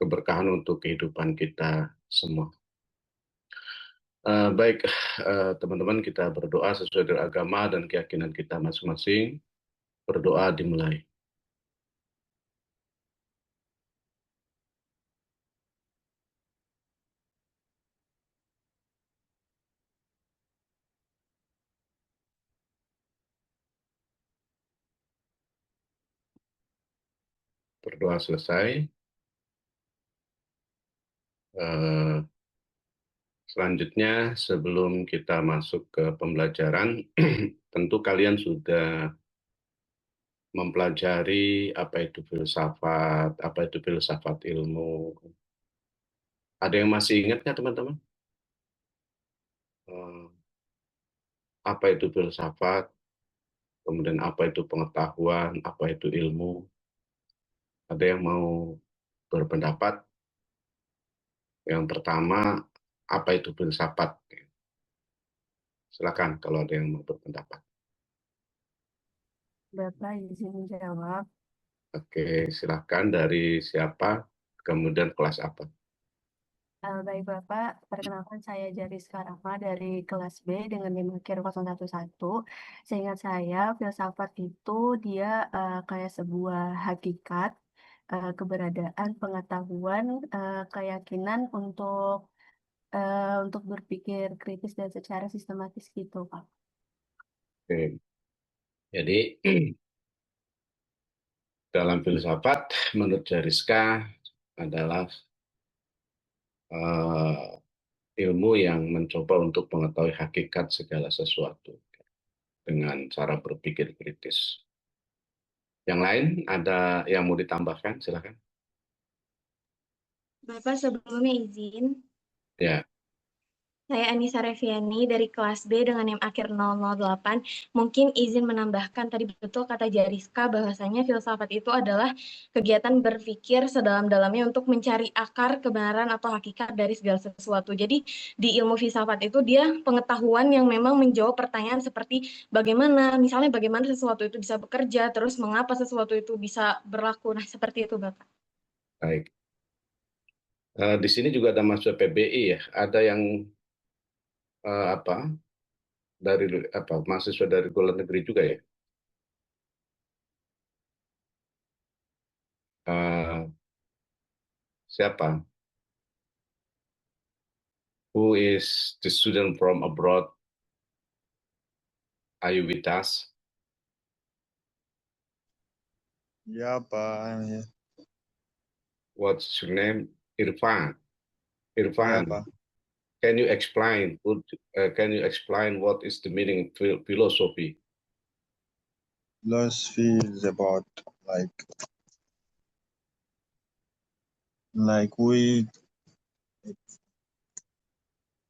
keberkahan untuk kehidupan kita semua. Baik, teman-teman, kita berdoa sesuai dengan agama dan keyakinan kita masing-masing. Berdoa dimulai. Berdoa selesai. Eh, Selanjutnya, sebelum kita masuk ke pembelajaran, tentu kalian sudah mempelajari apa itu filsafat ilmu. Ada yang masih ingat nggak, teman-teman? Eh, Apa itu filsafat, kemudian apa itu pengetahuan, apa itu ilmu? Ada yang mau berpendapat? Yang pertama, apa itu filsafat? Silakan kalau ada yang mau berpendapat. Bapak izin jawab. Oke, silakan dari siapa, kemudian kelas apa? Baik Bapak, perkenalkan saya Jariska Rahma dari kelas B dengan NIM akhir 011. Seingat saya, filsafat itu dia kayak sebuah hakikat, keberadaan, pengetahuan, keyakinan untuk berpikir kritis dan secara sistematis gitu, Pak. Oke, jadi dalam filsafat, menurut Jariska adalah eh, ilmu yang mencoba untuk mengetahui hakikat segala sesuatu dengan cara berpikir kritis. Yang lain ada yang mau ditambahkan, silakan. Bapak sebelumnya izin, Ya, saya Anissa Reviani dari kelas B dengan NIM akhir 008. Mungkin izin menambahkan tadi betul kata Jariska bahwasanya filsafat itu adalah kegiatan berpikir sedalam-dalamnya untuk mencari akar kebenaran atau hakikat dari segala sesuatu. Jadi di ilmu filsafat itu dia pengetahuan yang memang menjawab pertanyaan seperti misalnya bagaimana sesuatu itu bisa bekerja, terus mengapa sesuatu itu bisa berlaku. Nah, seperti itu Bapak. baik. Di sini juga ada mahasiswa PBI ya. Ada yang apa dari apa mahasiswa dari luar negeri juga ya. Eh, Siapa? Who is the student from abroad? Are you with us? Ya, Pak. Ya, What's your name? Irfan. ya, Irfan, Pak. can you explain? Can you explain what is the meaning of philosophy? Philosophy is about like we.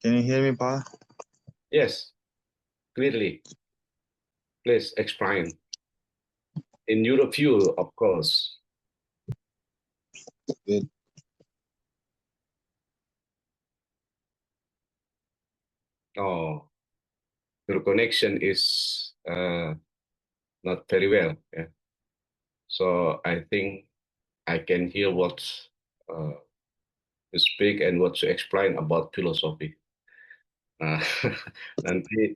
Can you hear me, Pa? Yes, clearly. Please explain. In your view, of course. Good. Oh, your connection is not very well. Yeah. So I think I can hear what uh, you speak and what you explain about philosophy. Nah, nanti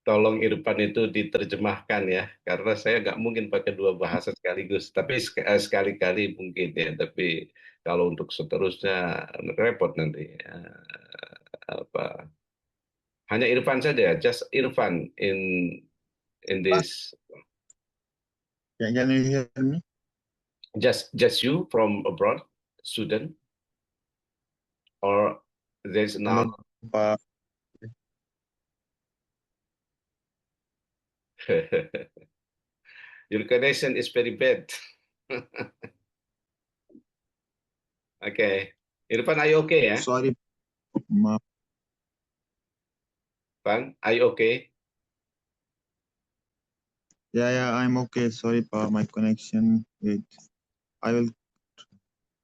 tolong Irfan itu diterjemahkan ya, karena saya nggak mungkin pakai dua bahasa sekaligus. Tapi sekali-kali mungkin ya. Tapi kalau untuk seterusnya repot nanti. Apa? Hanya Irfan saja, just Irfan in this, Can you hear me? just you from abroad, student, or there's Halo, another. Pak. Your connection is very bad. Okay, Irfan, are you okay? Yeah, Sorry, Ma. Irfan, are you okay? Yeah, I'm okay. Sorry, Pa. My connection. Wait. I will.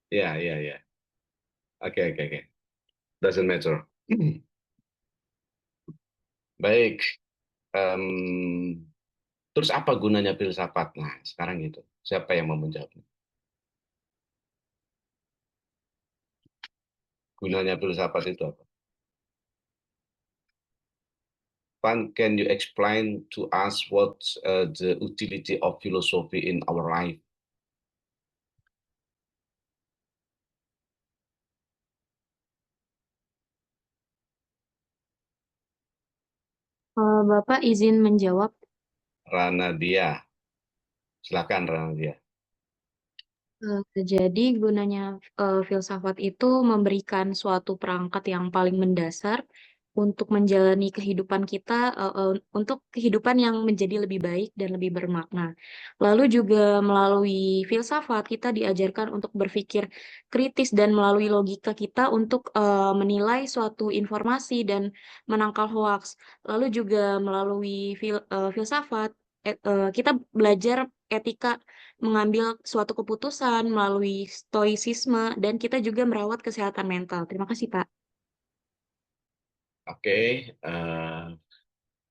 Yeah. Okay. Doesn't matter. Baik. em, Terus apa gunanya filsafat? Nah, sekarang itu. Siapa yang mau menjawab? Gunanya filsafat itu apa? Pan, can you explain to us what the utility of philosophy in our life? Bapak izin menjawab. Ranadia, silakan Ranadia. Jadi gunanya filsafat itu memberikan suatu perangkat yang paling mendasar untuk menjalani kehidupan kita, untuk kehidupan yang menjadi lebih baik dan lebih bermakna. Lalu juga melalui filsafat kita diajarkan untuk berpikir kritis dan melalui logika kita untuk menilai suatu informasi dan menangkal hoaks. Lalu juga melalui filsafat kita belajar etika mengambil suatu keputusan melalui stoicisme, dan kita juga merawat kesehatan mental. Terima kasih, Pak. Oke,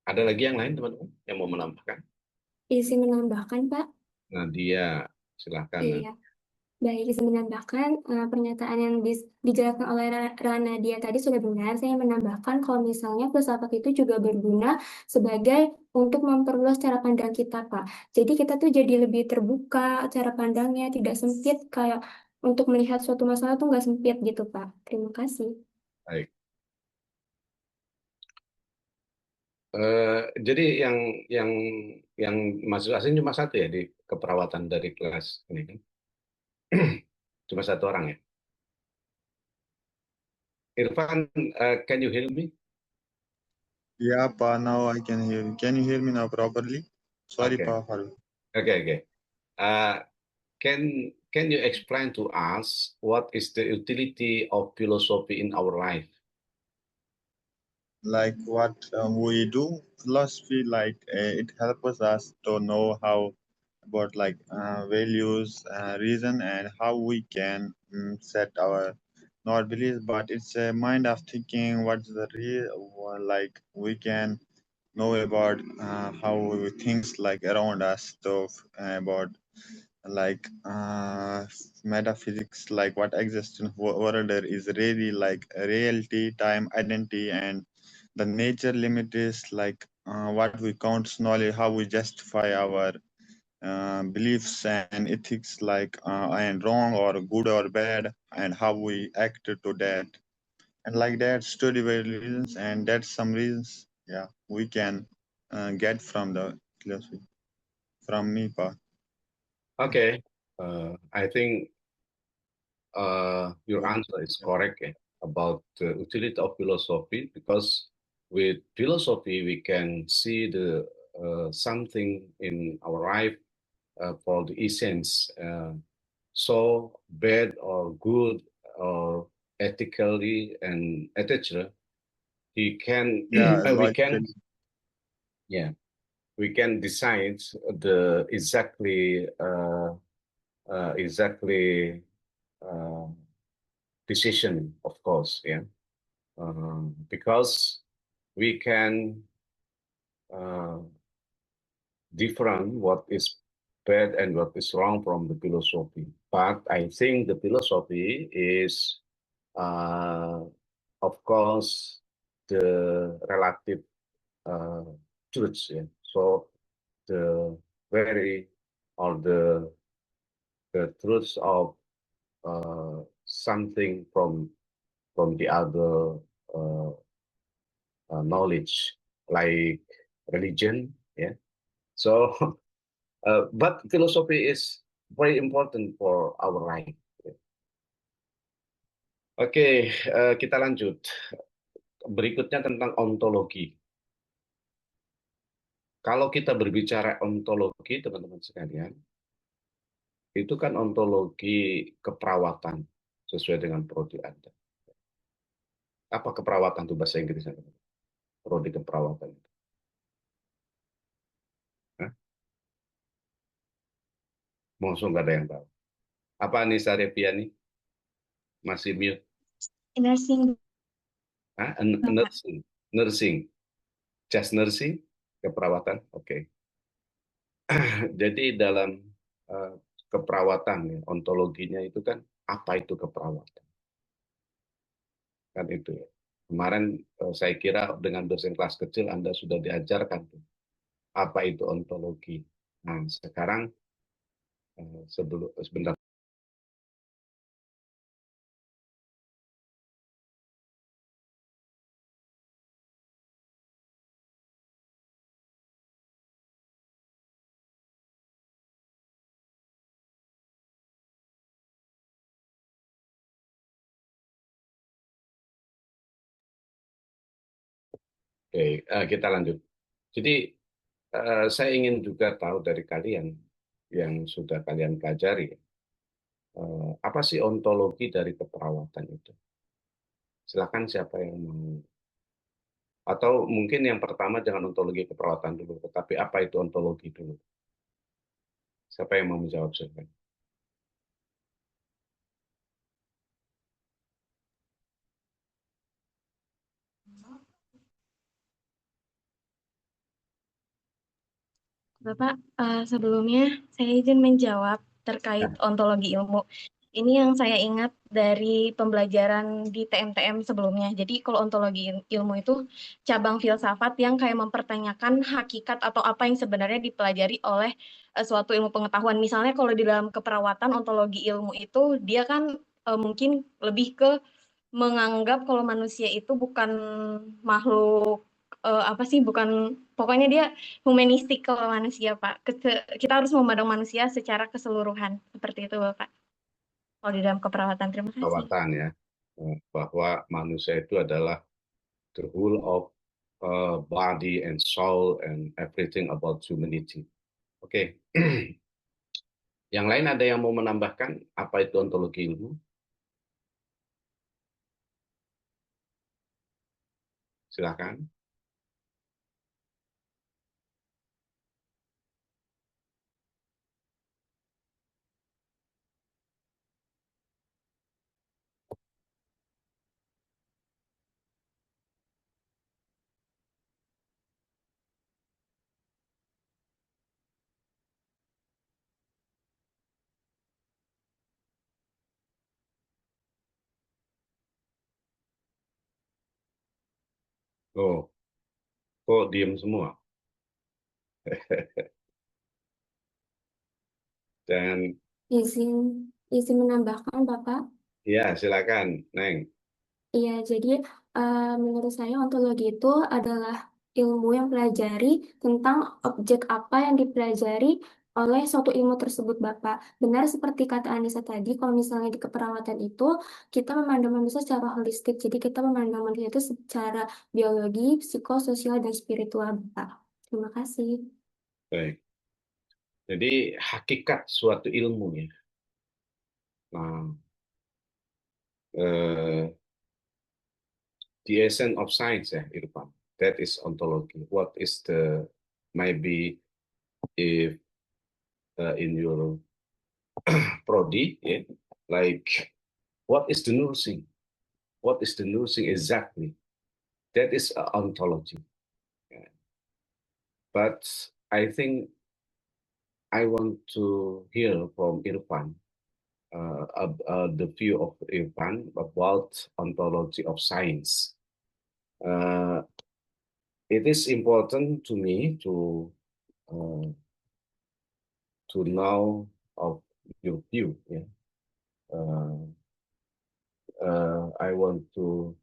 ada lagi yang lain teman-teman yang mau menambahkan? Izin menambahkan, Pak. Nadia, silakan. Iya. Baik, izin menambahkan pernyataan yang dijelaskan oleh Rana dia tadi sudah benar. Saya menambahkan kalau misalnya filsafat itu juga berguna sebagai untuk memperluas cara pandang kita, Pak. Jadi kita tuh jadi lebih terbuka cara pandangnya, tidak sempit kayak untuk melihat suatu masalah tuh nggak sempit gitu, Pak. Terima kasih. Baik. Jadi yang yang masuk asing cuma satu ya di keperawatan dari kelas ini kan? Cuma satu orang ya. Irfan, can you hear me? Yeah, Pa, now I can hear you. Can you hear me now properly? Sorry, Okay. Pa, Farooq. Okay. Can you explain to us what is the utility of philosophy in our life? Like what we do, philosophy, like it helps us to know how about like values, reason, and how we can set our not beliefs, but it's a mind of thinking what's the real, like we can know about how things like around us, so about like metaphysics, like what exists in world is really like a reality, time, identity, and the nature limit is like what we count knowledge, how we justify our beliefs and ethics, like and wrong or good or bad, and how we act to that, and like that study reasons, and that's some reasons, yeah, we can get from the philosophy from me, Pa. Okay, I think your answer is correct about the utility of philosophy, because with philosophy we can see the something in our life for the essence, so bad or good or ethically and etc. He can Yeah, we logically. can yeah we can decide the exactly uh, decision, of course, yeah, because we can uh, different what is bad and what is wrong from the philosophy. But I think the philosophy is, uh, of course, the relative truths. Yeah. So the very or the truths of something from the other uh, knowledge, like religion. Yeah. So, but philosophy is very important for our life. Oke, kita lanjut. Berikutnya tentang ontologi. Kalau kita berbicara ontologi, teman-teman sekalian, itu kan ontologi keperawatan sesuai dengan prodi Anda. Apa keperawatan itu bahasa Inggrisnya? Prodi keperawatan. Hah? Langsung nggak ada yang tahu. Apa Anissa Reviani? Masih mute? Nursing. Hah? Nursing. Nursing. Just nursing? Keperawatan? Oke. Jadi dalam uh, keperawatan, ya, ontologinya itu kan apa itu keperawatan? kan itu ya. Kemarin saya kira dengan dosen kelas kecil Anda sudah diajarkan tuh, apa itu ontologi. Nah, sekarang sebentar. Oke, kita lanjut. Jadi saya ingin juga tahu dari kalian yang sudah kalian pelajari, apa sih ontologi dari keperawatan itu? Silakan siapa yang mau. Atau mungkin yang pertama jangan ontologi keperawatan dulu, tetapi apa itu ontologi dulu? Siapa yang mau menjawab silakan? Bapak, sebelumnya saya izin menjawab terkait ontologi ilmu. Ini yang saya ingat dari pembelajaran di TMTM sebelumnya. Jadi kalau ontologi ilmu itu cabang filsafat yang kayak mempertanyakan hakikat atau apa yang sebenarnya dipelajari oleh suatu ilmu pengetahuan. Misalnya kalau di dalam keperawatan ontologi ilmu itu dia kan mungkin lebih ke menganggap kalau manusia itu bukan makhluk apa sih, bukan, pokoknya dia humanistik kalau manusia, Pak. Kita harus memandang manusia secara keseluruhan. Seperti itu, Bapak. Kalau di dalam keperawatan. Terima kasih. Keperawatan ya, bahwa manusia itu adalah the whole of body and soul and everything about humanity. Oke. Yang lain ada yang mau menambahkan apa itu ontologi ilmu? Silakan. Oh, kok diem semua? Dan Izin menambahkan, Bapak. ya, silakan, Neng. Iya, jadi menurut saya ontologi itu adalah ilmu yang pelajari tentang objek apa yang dipelajari oleh suatu ilmu tersebut, Bapak. Benar seperti kata Anissa tadi, kalau misalnya di keperawatan itu, kita memandang manusia secara holistik. Jadi kita memandang manusia itu secara biologi, psikososial, dan spiritual, Bapak. Terima kasih. Baik. Jadi hakikat suatu ilmu ya. Nah, the essence of science ya, Irfan. That is ontology. What is the, maybe if in your prodi, yeah, like what is the nursing? What is the nursing exactly? That is ontology. Yeah. But I think I want to hear from Irfan, the view of Irfan about ontology of science. It is important to me to know of your view. Yeah. I want to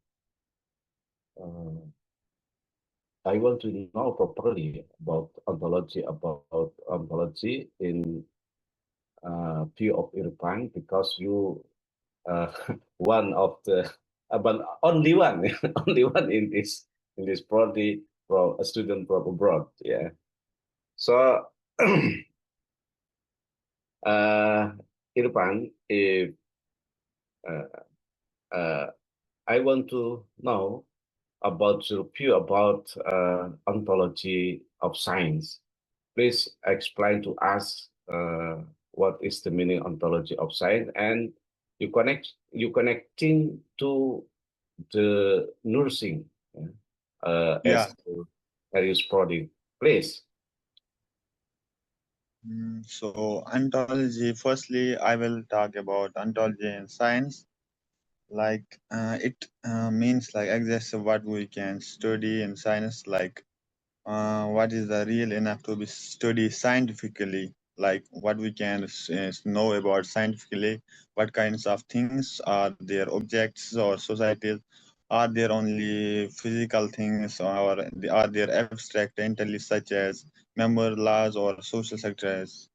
know properly about ontology in view of Irfan, because you one of the but only one only one in this prodi from a student from abroad. Yeah. So Irfan, if I want to know about your view about ontology of science. Please explain to us what is the meaning ontology of science, and you connecting to the nursing Yeah. as various product. Please. So ontology, firstly, I will talk about ontology in science. Like it means like exactly what we can study in science, like what is the real enough to be studied scientifically, like what we can know about scientifically, what kinds of things are there, objects or societies, are there only physical things, or are there abstract entities such as member laws or social structures.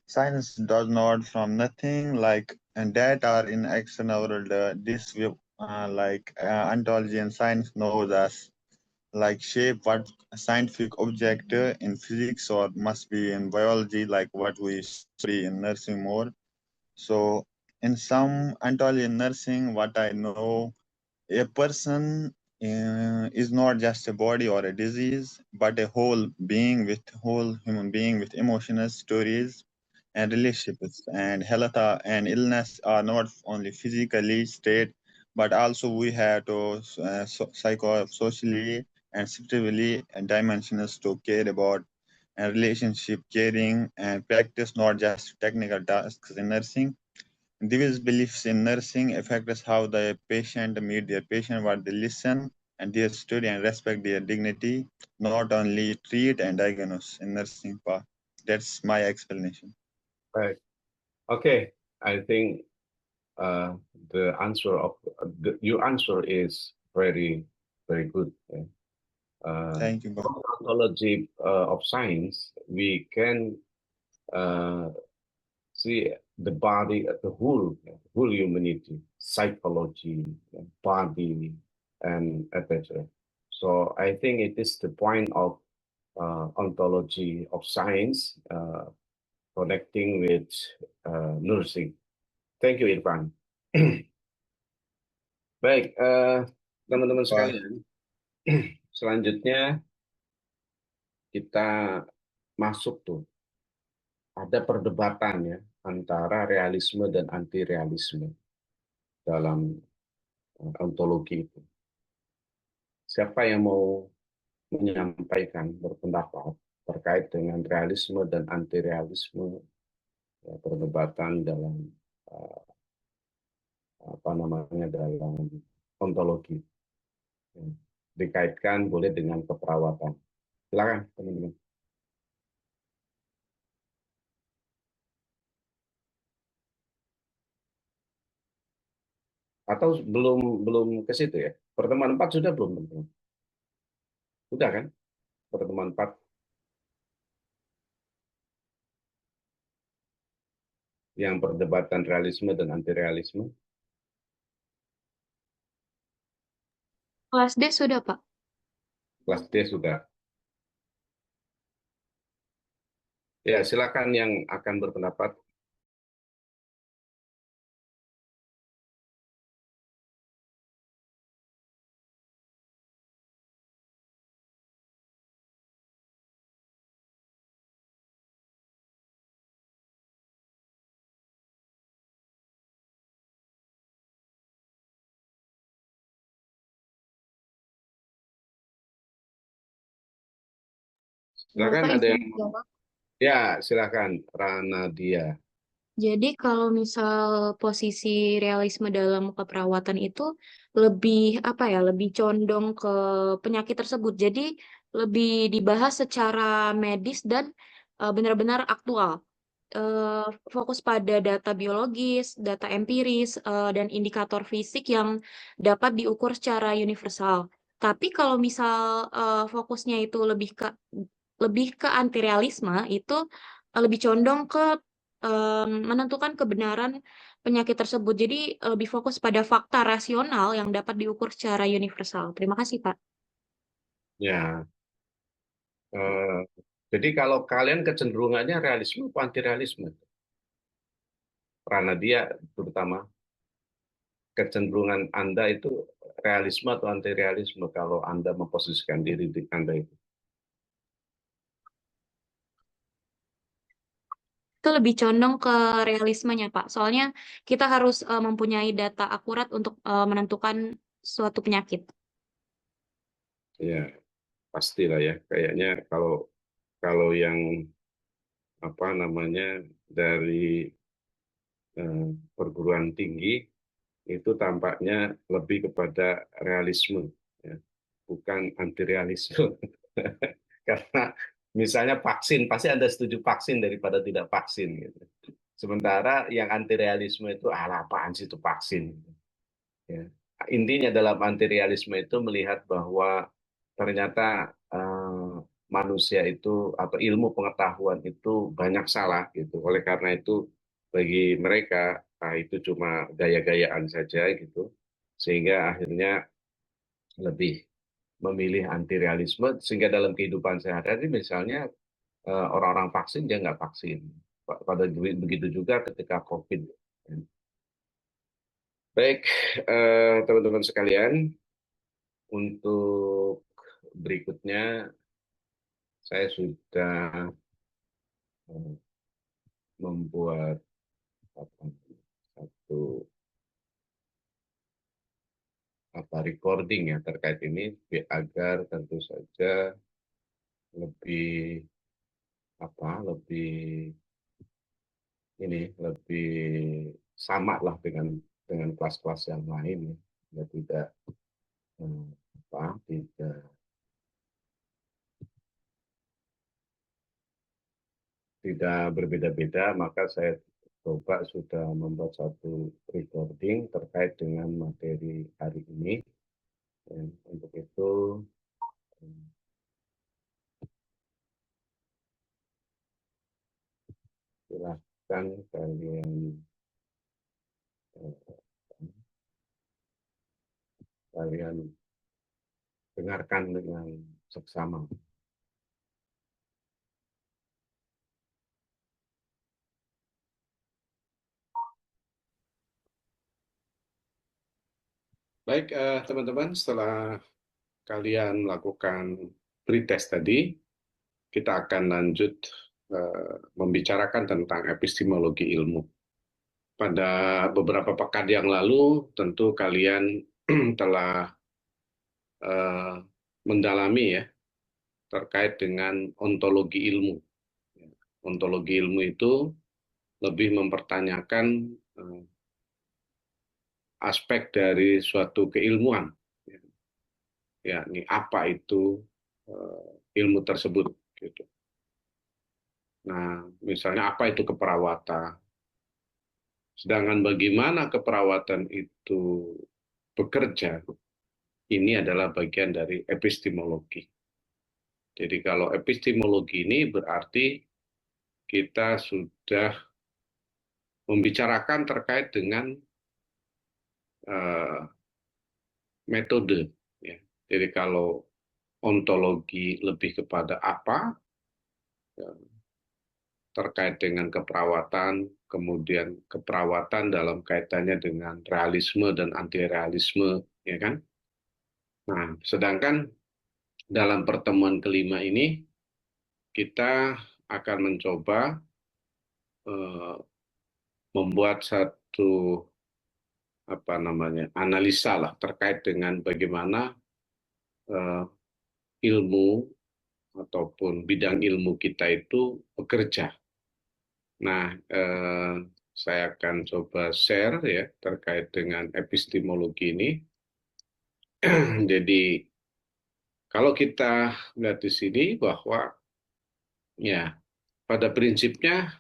Science does not from nothing, like and that are in external world. This will ontology and science knows us, like shape what a scientific object in physics or must be in biology, like what we study in nursing more. So in some ontology in nursing, what I know, a person is not just a body or a disease, but a whole human being with emotional stories and relationships. And health and illness are not only physically state, but also we have to socially and spiritually and dimensions to care about and relationship caring and practice, not just technical tasks in nursing. These beliefs in nursing affect us how the patient meet their patient, what they listen and their story and respect their dignity, not only treat and diagnose in nursing part. That's my explanation. Right. Okay. I think the answer of your answer is very, very good. Yeah. Thank you, Bob. From the ontology of science, we can see the body, the whole humanity, psychology, body, and etc. So I think it is the point of ontology of science connecting with nursing. Thank you, Irfan. Baik, teman-teman sekalian, selanjutnya kita masuk tuh, ada perdebatan ya antara realisme dan anti realisme dalam ontologi itu. Siapa yang mau menyampaikan berpendapat terkait dengan realisme dan anti realisme, ya, perdebatan dalam apa namanya, dalam ontologi, ya, dikaitkan boleh dengan keperawatan. Silakan teman-teman. Atau belum ke situ ya? Pertemuan 4 sudah belum, teman-teman? Sudah kan? Pertemuan 4 yang perdebatan realisme dan anti realisme. Kelas D sudah, Pak. Kelas D sudah. Ya, silakan yang akan berpendapat. Silakan, Bapak ada izin yang jawab. ya, silakan Rana Dia. Jadi kalau misal posisi realisme dalam keperawatan itu lebih apa ya, lebih condong ke penyakit tersebut. Jadi lebih dibahas secara medis dan benar-benar aktual. Fokus pada data biologis, data empiris, dan indikator fisik yang dapat diukur secara universal. Tapi kalau misal fokusnya itu lebih ke anti realisme, itu lebih condong ke menentukan kebenaran penyakit tersebut. Jadi lebih fokus pada fakta rasional yang dapat diukur secara universal. Terima kasih, Pak. Ya, jadi kalau kalian kecenderungannya realisme atau anti realisme? Rana Dia terutama, kecenderungan Anda itu realisme atau anti realisme kalau Anda memposisikan diri di Anda itu? Itu lebih condong ke realismenya, Pak. Soalnya kita harus mempunyai data akurat untuk menentukan suatu penyakit. Ya, pastilah ya. Kayaknya kalau yang apa namanya dari perguruan tinggi itu tampaknya lebih kepada realisme, ya, bukan anti realisme. Karena misalnya vaksin, pasti Anda setuju vaksin daripada tidak vaksin, gitu. Sementara yang anti realisme itu, apaan sih itu vaksin? Ya. Intinya dalam anti realisme itu melihat bahwa ternyata manusia itu atau ilmu pengetahuan itu banyak salah gitu. Oleh karena itu bagi mereka itu cuma gaya-gayaan saja gitu. Sehingga akhirnya lebih memilih anti realisme sehingga dalam kehidupan sehari-hari misalnya orang-orang vaksin dia nggak vaksin. Pada begitu juga ketika COVID. Baik, teman-teman sekalian, untuk berikutnya saya sudah membuat satu recording ya terkait ini agar tentu saja lebih lebih lebih sama lah dengan kelas-kelas yang lain ya. Ya tidak tidak tidak berbeda-beda, maka saya coba sudah membuat satu recording terkait dengan materi hari ini. Dan untuk itu silahkan kalian dengarkan dengan seksama. Baik, teman-teman, setelah kalian melakukan pretest tadi, kita akan lanjut membicarakan tentang epistemologi ilmu. Pada beberapa pekan yang lalu, tentu kalian telah mendalami ya terkait dengan ontologi ilmu. Ontologi ilmu itu lebih mempertanyakan aspek dari suatu keilmuan, yakni apa itu ilmu tersebut. Gitu. Nah, misalnya apa itu keperawatan? Sedangkan bagaimana keperawatan itu bekerja, ini adalah bagian dari epistemologi. Jadi kalau epistemologi ini berarti kita sudah membicarakan terkait dengan metode. Ya. Jadi kalau ontologi lebih kepada apa, ya, terkait dengan keperawatan, kemudian keperawatan dalam kaitannya dengan realisme dan anti-realisme, ya kan? Nah, sedangkan dalam pertemuan kelima ini, kita akan mencoba membuat satu analisa lah terkait dengan bagaimana ilmu ataupun bidang ilmu kita itu bekerja. Nah, saya akan coba share ya terkait dengan epistemologi ini. Jadi kalau kita lihat di sini bahwa ya pada prinsipnya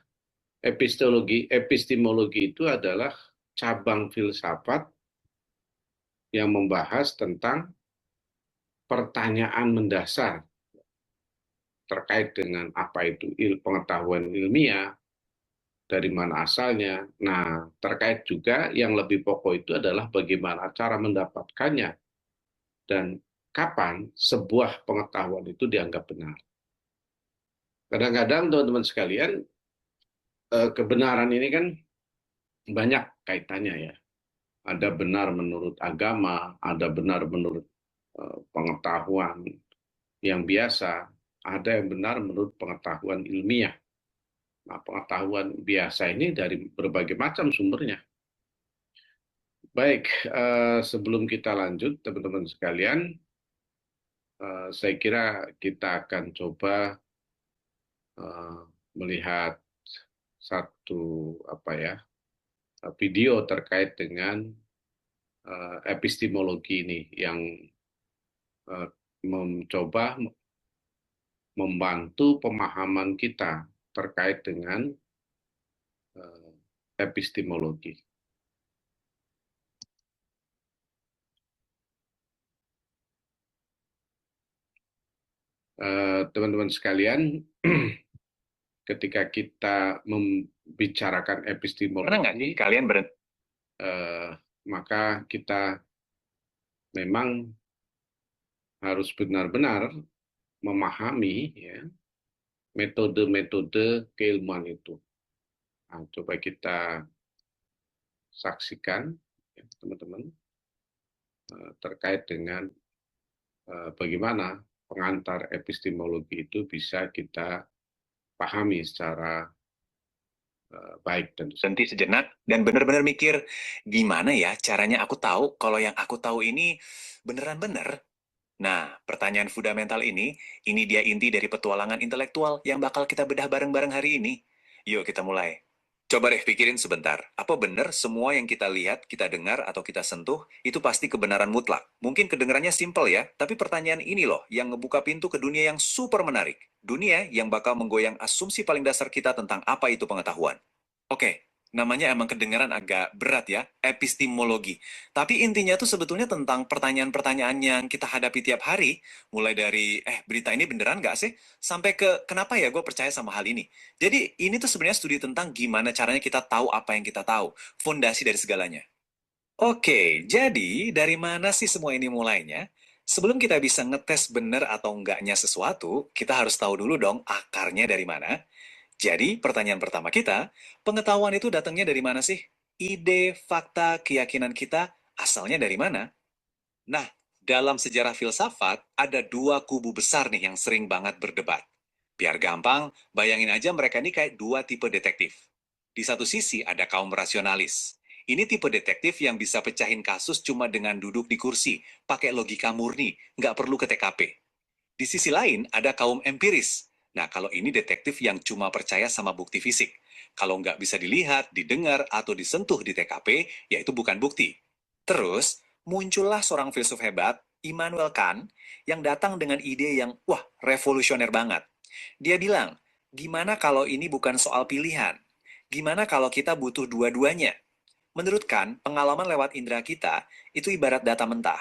epistemologi itu adalah cabang filsafat yang membahas tentang pertanyaan mendasar terkait dengan apa itu pengetahuan ilmiah, dari mana asalnya. Nah, terkait juga yang lebih pokok itu adalah bagaimana cara mendapatkannya dan kapan sebuah pengetahuan itu dianggap benar. Kadang-kadang teman-teman sekalian, kebenaran ini kan banyak kaitannya ya. Ada benar menurut agama, ada benar menurut pengetahuan yang biasa, ada yang benar menurut pengetahuan ilmiah. Nah, pengetahuan biasa ini dari berbagai macam sumbernya. Baik, sebelum kita lanjut, teman-teman sekalian, saya kira kita akan coba melihat satu video terkait dengan epistemologi ini yang mencoba membantu pemahaman kita terkait dengan epistemologi. Teman-teman sekalian, ketika kita membicarakan epistemologi, Pernah nggak sih kalian maka kita memang harus benar-benar memahami ya, metode-metode keilmuan itu. Nah, coba kita saksikan, ya, teman-teman, terkait dengan bagaimana pengantar epistemologi itu bisa kita pahami secara baik dan berhenti sejenak dan benar-benar mikir, gimana ya caranya aku tahu kalau yang aku tahu ini beneran bener? Nah, pertanyaan fundamental ini dia inti dari petualangan intelektual yang bakal kita bedah bareng-bareng hari ini. Yuk kita mulai. Coba deh pikirin sebentar, apa benar semua yang kita lihat, kita dengar, atau kita sentuh, itu pasti kebenaran mutlak? Mungkin kedengarannya simpel ya, tapi pertanyaan ini loh yang ngebuka pintu ke dunia yang super menarik. Dunia yang bakal menggoyang asumsi paling dasar kita tentang apa itu pengetahuan. Oke, namanya emang kedengaran agak berat ya, epistemologi. Tapi intinya tuh sebetulnya tentang pertanyaan-pertanyaan yang kita hadapi tiap hari, mulai dari, berita ini beneran nggak sih? Sampai ke, kenapa ya gue percaya sama hal ini? Jadi ini tuh sebenarnya studi tentang gimana caranya kita tahu apa yang kita tahu, fondasi dari segalanya. Oke, jadi dari mana sih semua ini mulainya? Sebelum kita bisa ngetes bener atau enggaknya sesuatu, kita harus tahu dulu dong akarnya dari mana. Jadi, pertanyaan pertama kita, pengetahuan itu datangnya dari mana sih? Ide, fakta, keyakinan kita asalnya dari mana? Nah, dalam sejarah filsafat, ada dua kubu besar nih yang sering banget berdebat. Biar gampang, bayangin aja mereka ini kayak dua tipe detektif. Di satu sisi ada kaum rasionalis. Ini tipe detektif yang bisa pecahin kasus cuma dengan duduk di kursi, pakai logika murni, nggak perlu ke TKP. Di sisi lain ada kaum empiris. Nah, kalau ini detektif yang cuma percaya sama bukti fisik. Kalau nggak bisa dilihat, didengar, atau disentuh di TKP, ya itu bukan bukti. Terus, muncullah seorang filsuf hebat, Immanuel Kant, yang datang dengan ide yang, wah, revolusioner banget. Dia bilang, gimana kalau ini bukan soal pilihan? Gimana kalau kita butuh dua-duanya? Menurut Kant, pengalaman lewat indera kita itu ibarat data mentah.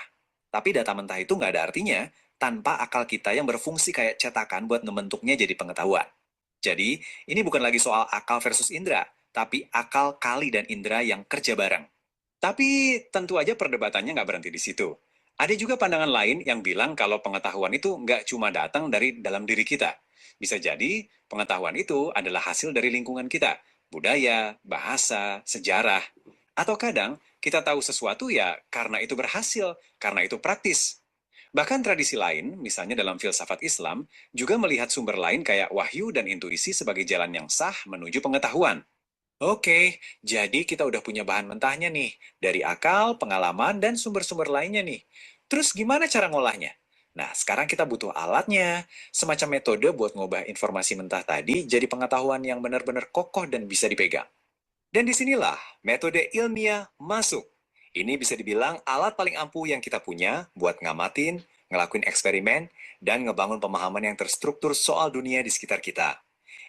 Tapi data mentah itu nggak ada artinya tanpa akal kita yang berfungsi kayak cetakan buat ngebentuknya jadi pengetahuan. Jadi, ini bukan lagi soal akal versus indera, tapi akal kali dan indera yang kerja bareng. Tapi tentu aja perdebatannya nggak berhenti di situ. Ada juga pandangan lain yang bilang kalau pengetahuan itu nggak cuma datang dari dalam diri kita. Bisa jadi pengetahuan itu adalah hasil dari lingkungan kita, budaya, bahasa, sejarah. Atau kadang kita tahu sesuatu ya karena itu berhasil, karena itu praktis. Bahkan tradisi lain, misalnya dalam filsafat Islam, juga melihat sumber lain kayak wahyu dan intuisi sebagai jalan yang sah menuju pengetahuan. Oke, jadi kita udah punya bahan mentahnya nih, dari akal, pengalaman, dan sumber-sumber lainnya nih. Terus gimana cara ngolahnya? Nah, sekarang kita butuh alatnya, semacam metode buat ngubah informasi mentah tadi jadi pengetahuan yang benar-benar kokoh dan bisa dipegang. Dan disinilah metode ilmiah masuk. Ini bisa dibilang alat paling ampuh yang kita punya buat ngamatin, ngelakuin eksperimen, dan ngebangun pemahaman yang terstruktur soal dunia di sekitar kita.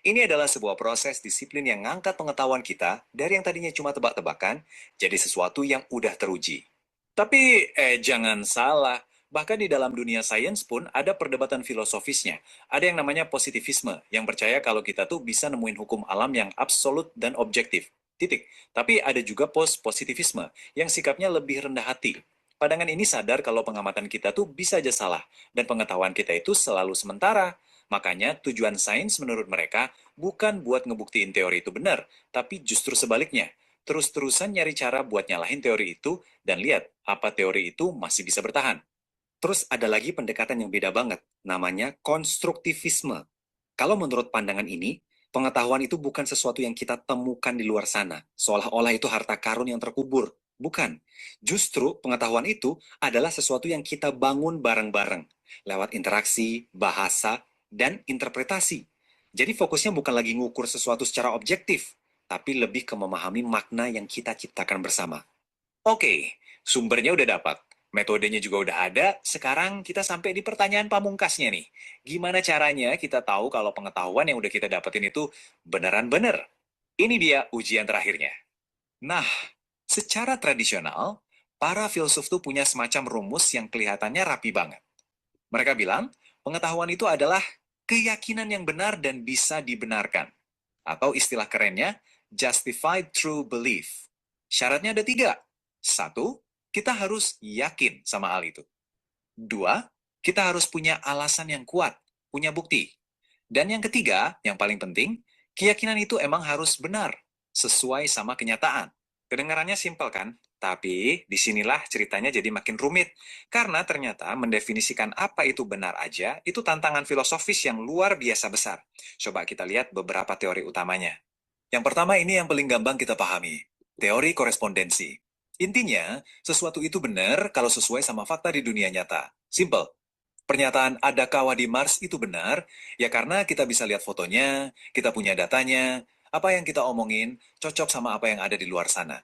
Ini adalah sebuah proses disiplin yang ngangkat pengetahuan kita dari yang tadinya cuma tebak-tebakan, jadi sesuatu yang udah teruji. Tapi, jangan salah, bahkan di dalam dunia sains pun ada perdebatan filosofisnya. Ada yang namanya positivisme, yang percaya kalau kita tuh bisa nemuin hukum alam yang absolut dan objektif. Titik. Tapi ada juga post-positivisme yang sikapnya lebih rendah hati. Pandangan ini sadar kalau pengamatan kita tuh bisa aja salah, dan pengetahuan kita itu selalu sementara. Makanya tujuan sains menurut mereka bukan buat ngebuktiin teori itu benar, tapi justru sebaliknya. Terus-terusan nyari cara buat nyalahin teori itu, dan lihat apa teori itu masih bisa bertahan. Terus ada lagi pendekatan yang beda banget, namanya konstruktivisme. Kalau menurut pandangan ini, pengetahuan itu bukan sesuatu yang kita temukan di luar sana, seolah-olah itu harta karun yang terkubur. Bukan. Justru pengetahuan itu adalah sesuatu yang kita bangun bareng-bareng, lewat interaksi, bahasa, dan interpretasi. Jadi fokusnya bukan lagi ngukur sesuatu secara objektif, tapi lebih ke memahami makna yang kita ciptakan bersama. Oke, Sumbernya udah dapat, metodenya juga udah ada, sekarang kita sampai di pertanyaan pamungkasnya nih. Gimana caranya kita tahu kalau pengetahuan yang udah kita dapetin itu beneran bener? Ini dia ujian terakhirnya. Nah, secara tradisional, para filsuf tuh punya semacam rumus yang kelihatannya rapi banget. Mereka bilang, pengetahuan itu adalah keyakinan yang benar dan bisa dibenarkan. Atau istilah kerennya, justified through belief. Syaratnya ada 3. 1, kita harus yakin sama hal itu. 2, kita harus punya alasan yang kuat, punya bukti. Dan yang ketiga, yang paling penting, keyakinan itu emang harus benar, sesuai sama kenyataan. Kedengarannya simpel kan? Tapi disinilah ceritanya jadi makin rumit. Karena ternyata mendefinisikan apa itu benar aja, itu tantangan filosofis yang luar biasa besar. Coba kita lihat beberapa teori utamanya. Yang pertama ini yang paling gampang kita pahami. Teori korespondensi. Intinya, sesuatu itu benar kalau sesuai sama fakta di dunia nyata. Simple. Pernyataan ada kawah di Mars itu benar, ya karena kita bisa lihat fotonya, kita punya datanya, apa yang kita omongin cocok sama apa yang ada di luar sana.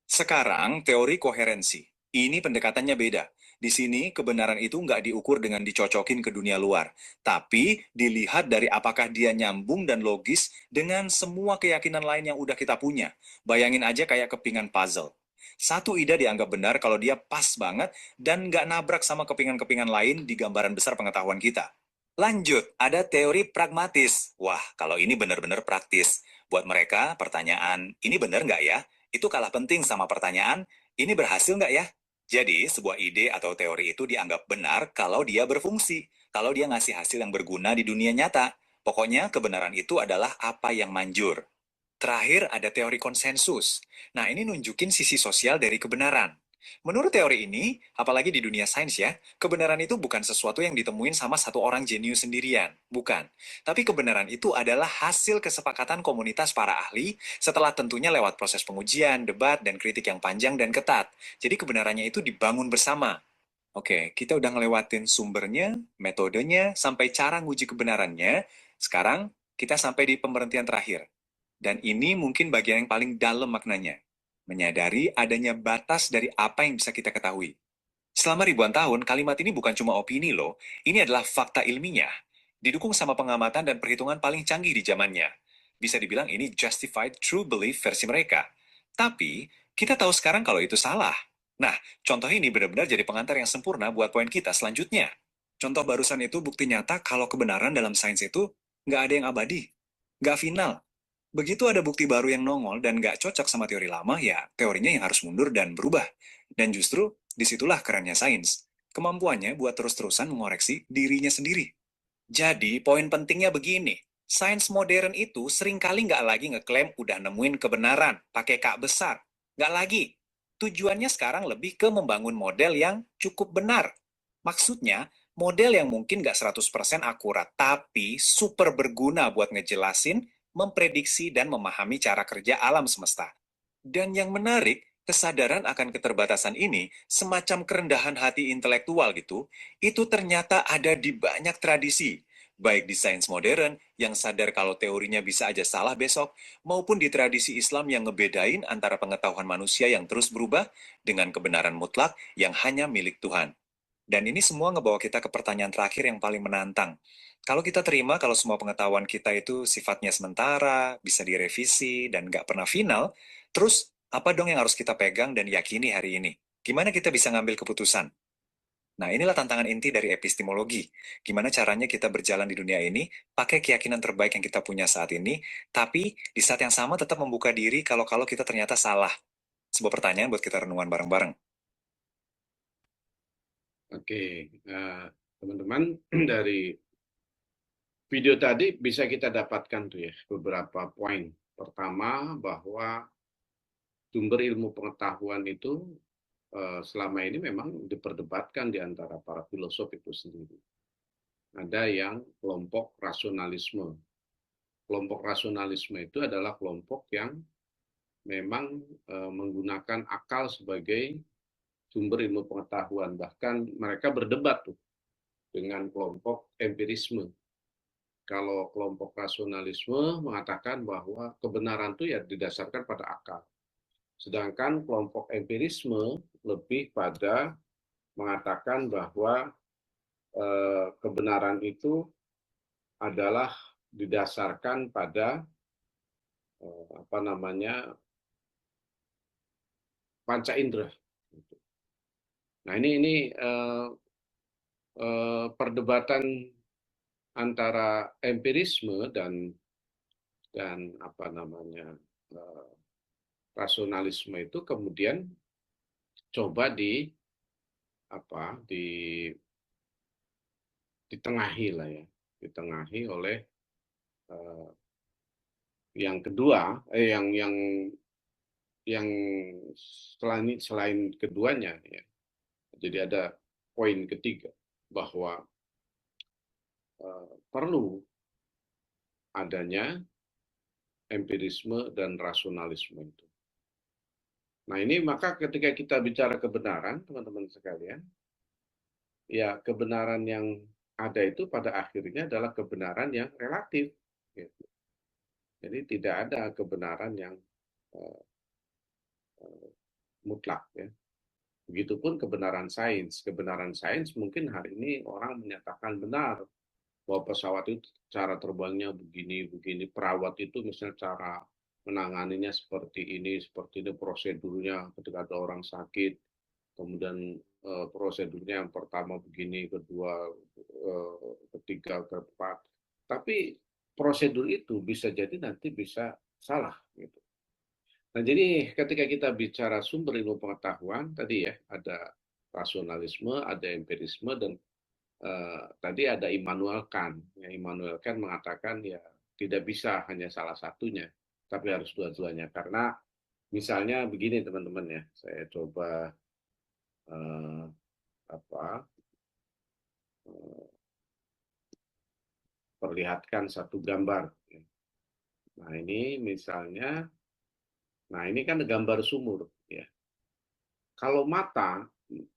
Sekarang, teori koherensi. Ini pendekatannya beda. Di sini, kebenaran itu nggak diukur dengan dicocokin ke dunia luar, tapi dilihat dari apakah dia nyambung dan logis dengan semua keyakinan lain yang udah kita punya. Bayangin aja kayak kepingan puzzle. Satu ide dianggap benar kalau dia pas banget dan nggak nabrak sama kepingan-kepingan lain di gambaran besar pengetahuan kita. Lanjut, ada teori pragmatis. Wah, kalau ini benar-benar praktis. Buat mereka, pertanyaan, ini benar nggak ya? Itu kalah penting sama pertanyaan, ini berhasil nggak ya? Jadi, sebuah ide atau teori itu dianggap benar kalau dia berfungsi, kalau dia ngasih hasil yang berguna di dunia nyata. Pokoknya kebenaran itu adalah apa yang manjur. Terakhir ada teori konsensus. Nah, ini nunjukin sisi sosial dari kebenaran. Menurut teori ini, apalagi di dunia sains ya, kebenaran itu bukan sesuatu yang ditemuin sama satu orang jenius sendirian. Bukan. Tapi kebenaran itu adalah hasil kesepakatan komunitas para ahli setelah tentunya lewat proses pengujian, debat, dan kritik yang panjang dan ketat. Jadi kebenarannya itu dibangun bersama. Oke, kita udah ngelewatin sumbernya, metodenya, sampai cara nguji kebenarannya. Sekarang, kita sampai di pemberhentian terakhir. Dan ini mungkin bagian yang paling dalam maknanya. Menyadari adanya batas dari apa yang bisa kita ketahui. Selama ribuan tahun, kalimat ini bukan cuma opini loh. Ini adalah fakta ilmiah. Didukung sama pengamatan dan perhitungan paling canggih di zamannya. Bisa dibilang ini justified true belief versi mereka. Tapi, kita tahu sekarang kalau itu salah. Nah, contoh ini benar-benar jadi pengantar yang sempurna buat poin kita selanjutnya. Contoh barusan itu bukti nyata kalau kebenaran dalam sains itu nggak ada yang abadi, nggak final. Begitu ada bukti baru yang nongol dan nggak cocok sama teori lama, ya teorinya yang harus mundur dan berubah. Dan justru disitulah kerennya sains. Kemampuannya buat terus-terusan mengoreksi dirinya sendiri. Jadi, poin pentingnya begini. Sains modern itu seringkali nggak lagi ngeklaim udah nemuin kebenaran, pakai K besar. Nggak lagi. Tujuannya sekarang lebih ke membangun model yang cukup benar. Maksudnya, model yang mungkin nggak 100% akurat, tapi super berguna buat ngejelasin, memprediksi, dan memahami cara kerja alam semesta. Dan yang menarik, kesadaran akan keterbatasan ini, semacam kerendahan hati intelektual gitu, itu ternyata ada di banyak tradisi. Baik di sains modern, yang sadar kalau teorinya bisa aja salah besok, maupun di tradisi Islam yang ngebedain antara pengetahuan manusia yang terus berubah dengan kebenaran mutlak yang hanya milik Tuhan. Dan ini semua ngebawa kita ke pertanyaan terakhir yang paling menantang. Kalau kita terima kalau semua pengetahuan kita itu sifatnya sementara, bisa direvisi, dan nggak pernah final, terus apa dong yang harus kita pegang dan yakini hari ini? Gimana kita bisa ngambil keputusan? Nah, inilah tantangan inti dari epistemologi. Gimana caranya kita berjalan di dunia ini, pakai keyakinan terbaik yang kita punya saat ini, tapi di saat yang sama tetap membuka diri kalau kita ternyata salah. Sebuah pertanyaan buat kita renungan bareng-bareng. Oke, teman-teman, dari video tadi bisa kita dapatkan tuh ya beberapa poin. Pertama, bahwa sumber ilmu pengetahuan itu selama ini memang diperdebatkan di antara para filosof itu sendiri. Ada yang kelompok rasionalisme. Kelompok rasionalisme itu adalah kelompok yang memang menggunakan akal sebagai sumber ilmu pengetahuan. Bahkan mereka berdebat tuh dengan kelompok empirisme. Kalau kelompok rasionalisme mengatakan bahwa kebenaran itu ya didasarkan pada akal. Sedangkan kelompok empirisme lebih pada mengatakan bahwa kebenaran itu adalah didasarkan pada panca indera. Nah ini perdebatan antara empirisme dan rasionalisme itu kemudian coba ditengahi lah ya, ditengahi oleh yang kedua, yang selain keduanya ya. Jadi ada poin ketiga bahwa perlu adanya empirisme dan rasionalisme itu. Nah ini maka ketika kita bicara kebenaran, teman-teman sekalian, ya kebenaran yang ada itu pada akhirnya adalah kebenaran yang relatif. Gitu. Jadi tidak ada kebenaran yang mutlak. Ya. Begitupun kebenaran sains. Kebenaran sains mungkin hari ini orang menyatakan benar bahwa pesawat itu cara terbangnya begini, perawat itu misalnya cara menanganinya seperti ini, prosedurnya ketika ada orang sakit, kemudian prosedurnya yang pertama begini, kedua, ketiga, keempat. Tapi prosedur itu bisa jadi nanti bisa salah. Gitu. Nah jadi ketika kita bicara sumber ilmu pengetahuan, tadi ya ada rasionalisme, ada empirisme, dan tadi ada Immanuel Kant. Ya, Immanuel Kant mengatakan ya tidak bisa hanya salah satunya, tapi harus dua-duanya. Karena misalnya begini teman-teman ya, saya coba perlihatkan satu gambar. Nah ini misalnya, nah ini kan gambar sumur. Ya. Kalau mata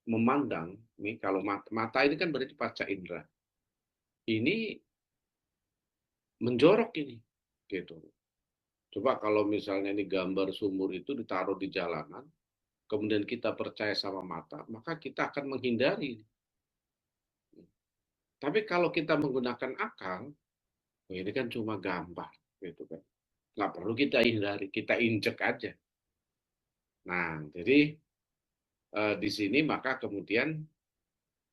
memandang, nih kalau mata ini kan berarti panca indera. Ini menjorok ini, gitu. Coba kalau misalnya ini gambar sumur itu ditaruh di jalanan, kemudian kita percaya sama mata, maka kita akan menghindari. Tapi kalau kita menggunakan akal, ini kan cuma gambar, gitu kan. Nggak perlu kita hindari, kita injek aja. Nah, jadi di sini maka kemudian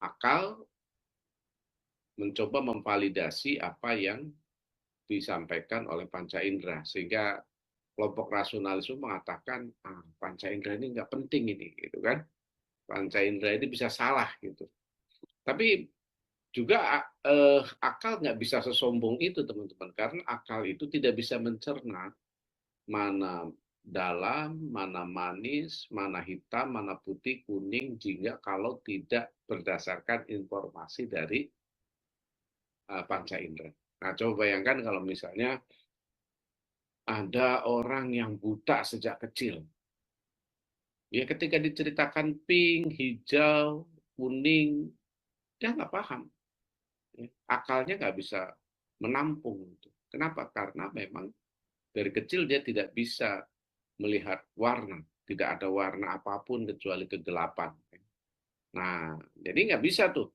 akal mencoba memvalidasi apa yang disampaikan oleh panca indera, sehingga kelompok rasionalisme mengatakan panca indera ini nggak penting ini, gitu kan? Panca indera ini bisa salah gitu. Tapi juga akal nggak bisa sesombong itu teman-teman, karena akal itu tidak bisa mencerna mana dalam, mana manis, mana hitam, mana putih, kuning, jingga kalau tidak berdasarkan informasi dari panca indera. Nah, coba bayangkan kalau misalnya ada orang yang buta sejak kecil. Ya ketika diceritakan pink, hijau, kuning, dia nggak paham. Akalnya nggak bisa menampung. Kenapa? Karena memang dari kecil dia tidak bisa melihat warna. Tidak ada warna apapun kecuali kegelapan. Nah, jadi nggak bisa tuh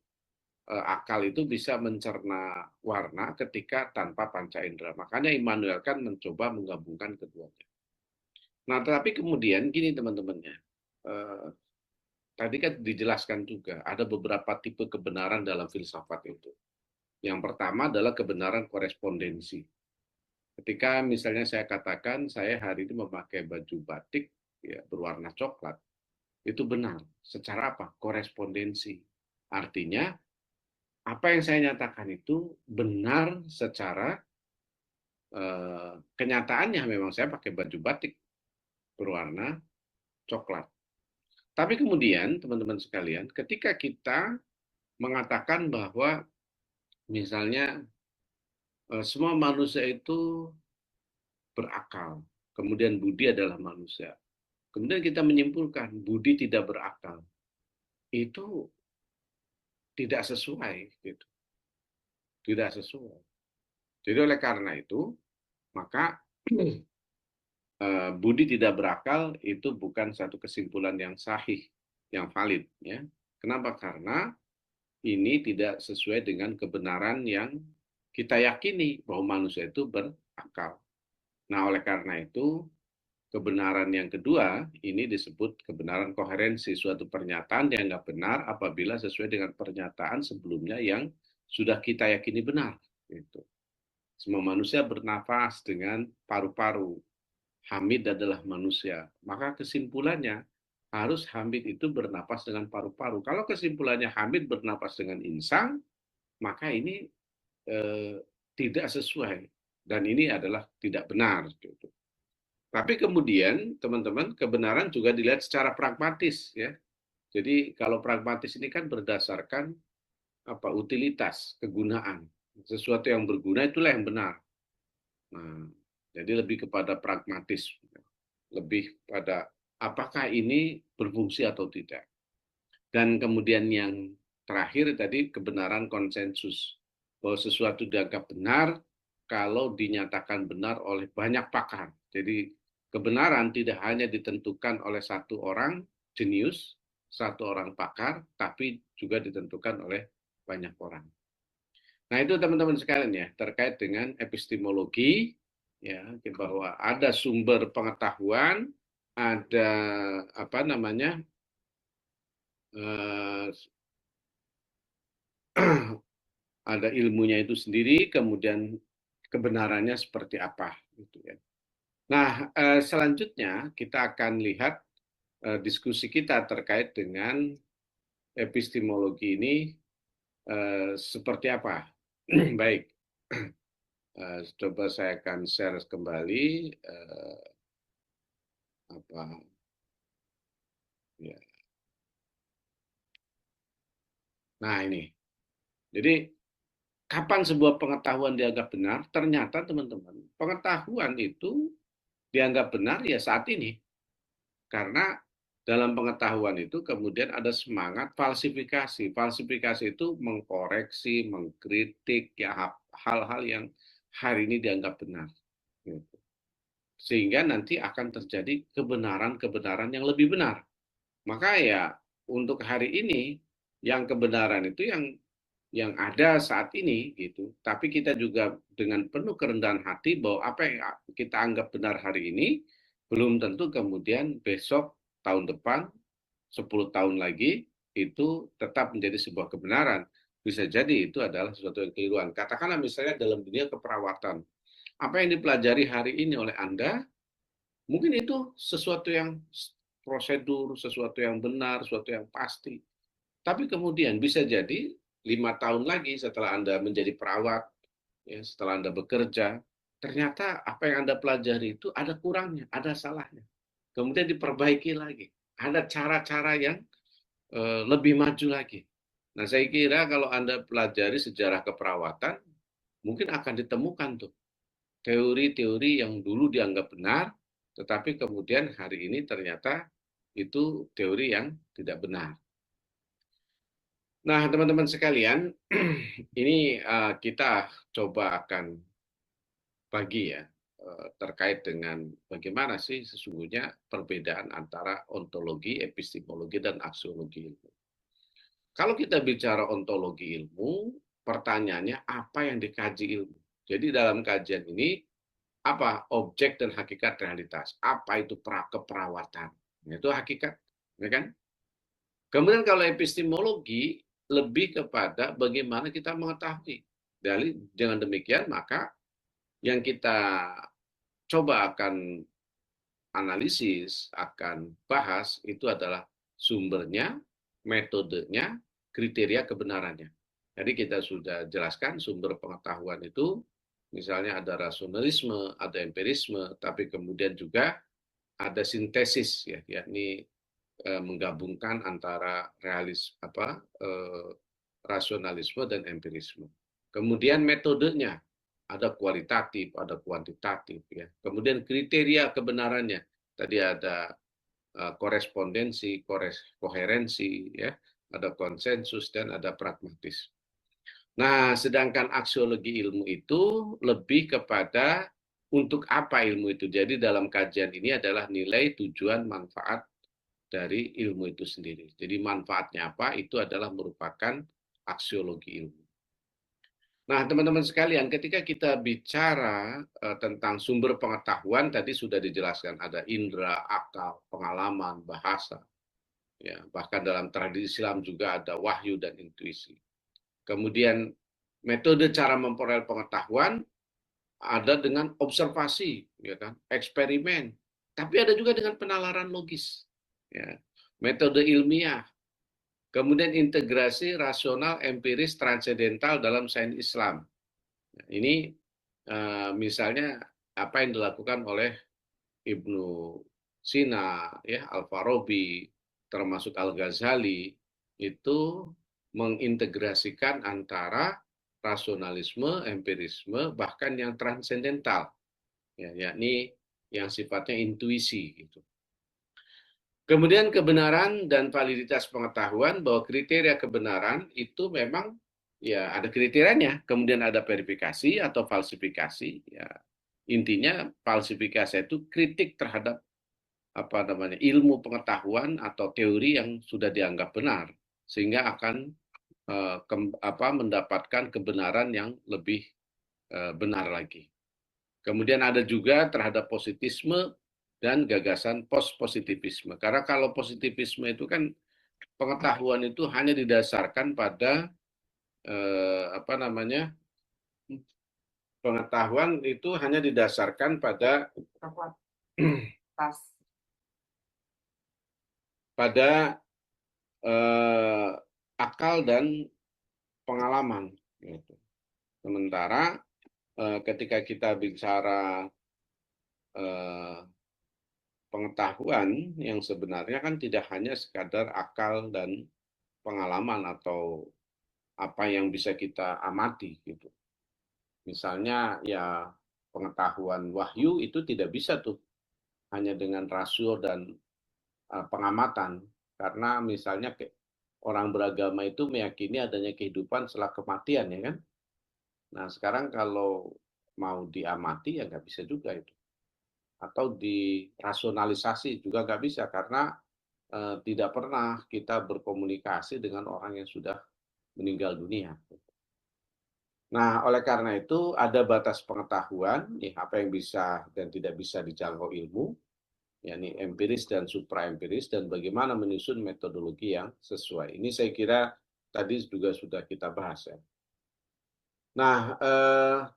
akal itu bisa mencerna warna ketika tanpa panca indera. Makanya Immanuel Kant mencoba menggabungkan keduanya. Nah, tetapi kemudian gini teman-temannya, tadi kan dijelaskan juga ada beberapa tipe kebenaran dalam filsafat itu. Yang pertama adalah kebenaran korespondensi. Ketika misalnya saya katakan saya hari ini memakai baju batik ya, berwarna coklat, itu benar. Secara apa? Korespondensi. Artinya apa yang saya nyatakan itu benar secara kenyataannya. Memang saya pakai baju batik berwarna coklat. Tapi kemudian teman-teman sekalian, ketika kita mengatakan bahwa misalnya semua manusia itu berakal, kemudian budi adalah manusia. Kemudian kita menyimpulkan budi tidak berakal. Itu tidak sesuai, gitu. Tidak sesuai. Jadi oleh karena itu, maka budi tidak berakal itu bukan satu kesimpulan yang sahih yang valid, ya. Kenapa? Karena ini tidak sesuai dengan kebenaran yang kita yakini bahwa manusia itu berakal. Nah, oleh karena itu, kebenaran yang kedua ini disebut kebenaran koherensi. Suatu pernyataan dianggap benar apabila sesuai dengan pernyataan sebelumnya yang sudah kita yakini benar. Gitu. Semua manusia bernafas dengan paru-paru. Hamid adalah manusia. Maka kesimpulannya harus Hamid itu bernapas dengan paru-paru. Kalau kesimpulannya Hamid bernapas dengan insang, maka ini tidak sesuai. Dan ini adalah tidak benar. Gitu. Tapi kemudian, teman-teman, kebenaran juga dilihat secara pragmatis. Ya. Jadi kalau pragmatis ini kan berdasarkan utilitas, kegunaan. Sesuatu yang berguna itulah yang benar. Nah, jadi lebih kepada pragmatis. Lebih pada apakah ini berfungsi atau tidak. Dan kemudian yang terakhir tadi kebenaran konsensus. Bahwa sesuatu dianggap benar kalau dinyatakan benar oleh banyak pakar. Jadi kebenaran tidak hanya ditentukan oleh satu orang jenius, satu orang pakar, tapi juga ditentukan oleh banyak orang. Nah itu teman-teman sekalian ya, terkait dengan epistemologi, ya, bahwa ada sumber pengetahuan, ada ada ilmunya itu sendiri, kemudian kebenarannya seperti apa, gitu ya. Nah, selanjutnya kita akan lihat diskusi kita terkait dengan epistemologi ini seperti apa. Baik, coba saya akan share kembali ya. Nah ini, jadi kapan sebuah pengetahuan dianggap benar? Ternyata teman-teman, pengetahuan itu dianggap benar ya saat ini. Karena dalam pengetahuan itu kemudian ada semangat falsifikasi. Falsifikasi itu mengkoreksi, mengkritik ya hal-hal yang hari ini dianggap benar. Sehingga nanti akan terjadi kebenaran-kebenaran yang lebih benar. Maka ya untuk hari ini yang kebenaran itu yang ada saat ini gitu. Tapi kita juga dengan penuh kerendahan hati bahwa apa yang kita anggap benar hari ini belum tentu kemudian besok, tahun depan, 10 tahun lagi itu tetap menjadi sebuah kebenaran. Bisa jadi itu adalah sesuatu yang keliruan. Katakanlah misalnya dalam dunia keperawatan. Apa yang dipelajari hari ini oleh Anda, mungkin itu sesuatu yang prosedur, sesuatu yang benar, sesuatu yang pasti. Tapi kemudian bisa jadi 5 tahun lagi setelah Anda menjadi perawat, ya, setelah Anda bekerja, ternyata apa yang Anda pelajari itu ada kurangnya, ada salahnya. Kemudian diperbaiki lagi. Ada cara-cara yang lebih maju lagi. Nah, saya kira kalau Anda pelajari sejarah keperawatan, mungkin akan ditemukan tuh teori-teori yang dulu dianggap benar, tetapi kemudian hari ini ternyata itu teori yang tidak benar. Nah, teman-teman sekalian, ini kita coba akan bagi ya, terkait dengan bagaimana sih sesungguhnya perbedaan antara ontologi, epistemologi, dan aksiologi ilmu. Kalau kita bicara ontologi ilmu, pertanyaannya apa yang dikaji ilmu? Jadi dalam kajian ini, apa objek dan hakikat realitas? Apa itu keperawatan? Itu hakikat, ya kan? Kemudian kalau epistemologi, lebih kepada bagaimana kita mengetahui. Dengan demikian, maka yang kita coba akan analisis, akan bahas, itu adalah sumbernya, metodenya, kriteria kebenarannya. Jadi kita sudah jelaskan sumber pengetahuan itu, misalnya ada rasionalisme, ada empirisme, tapi kemudian juga ada sintesis, ya, yakni menggabungkan antara rasionalisme dan empirisme. Kemudian metodenya, ada kualitatif, ada kuantitatif, ya. Kemudian kriteria kebenarannya, tadi ada korespondensi, koherensi, ya, ada konsensus dan ada pragmatis. Nah, sedangkan aksiologi ilmu itu lebih kepada untuk apa ilmu itu. Jadi dalam kajian ini adalah nilai, tujuan, manfaat, dari ilmu itu sendiri. Jadi manfaatnya apa? Itu adalah merupakan aksiologi ilmu. Nah, teman-teman sekalian, ketika kita bicara tentang sumber pengetahuan, tadi sudah dijelaskan ada indera, akal, pengalaman, bahasa. Ya, bahkan dalam tradisi Islam juga ada wahyu dan intuisi. Kemudian metode cara memperoleh pengetahuan ada dengan observasi, ya kan, eksperimen. Tapi ada juga dengan penalaran logis, ya, metode ilmiah. Kemudian integrasi rasional, empiris, transendental dalam sains Islam. Ini misalnya apa yang dilakukan oleh Ibnu Sina, ya, Al-Farabi, termasuk Al-Ghazali, itu mengintegrasikan antara rasionalisme, empirisme, bahkan yang transendental, ya, yakni yang sifatnya intuisi. Gitu. Kemudian kebenaran dan validitas pengetahuan, bahwa kriteria kebenaran itu memang ya ada kriterianya, kemudian ada verifikasi atau falsifikasi. Ya. Intinya falsifikasi itu kritik terhadap ilmu pengetahuan atau teori yang sudah dianggap benar, sehingga akan mendapatkan kebenaran yang lebih benar lagi. Kemudian ada juga terhadap positisme dan gagasan post-positivisme. Karena kalau positivisme itu kan pengetahuan itu hanya didasarkan pada pengetahuan itu hanya didasarkan pada akal dan pengalaman. Gitu. Sementara ketika kita bicara pengetahuan yang sebenarnya kan tidak hanya sekadar akal dan pengalaman atau apa yang bisa kita amati gitu. Misalnya ya pengetahuan wahyu itu tidak bisa tuh hanya dengan rasio dan pengamatan, karena misalnya orang beragama itu meyakini adanya kehidupan setelah kematian, ya kan? Nah sekarang kalau mau diamati ya nggak bisa juga itu, atau dirasionalisasi juga nggak bisa karena tidak pernah kita berkomunikasi dengan orang yang sudah meninggal dunia. Nah, oleh karena itu ada batas pengetahuan, apa yang bisa dan tidak bisa dijangkau ilmu, yakni empiris dan supraempiris, dan bagaimana menyusun metodologi yang sesuai. Ini saya kira tadi juga sudah kita bahas ya. Nah,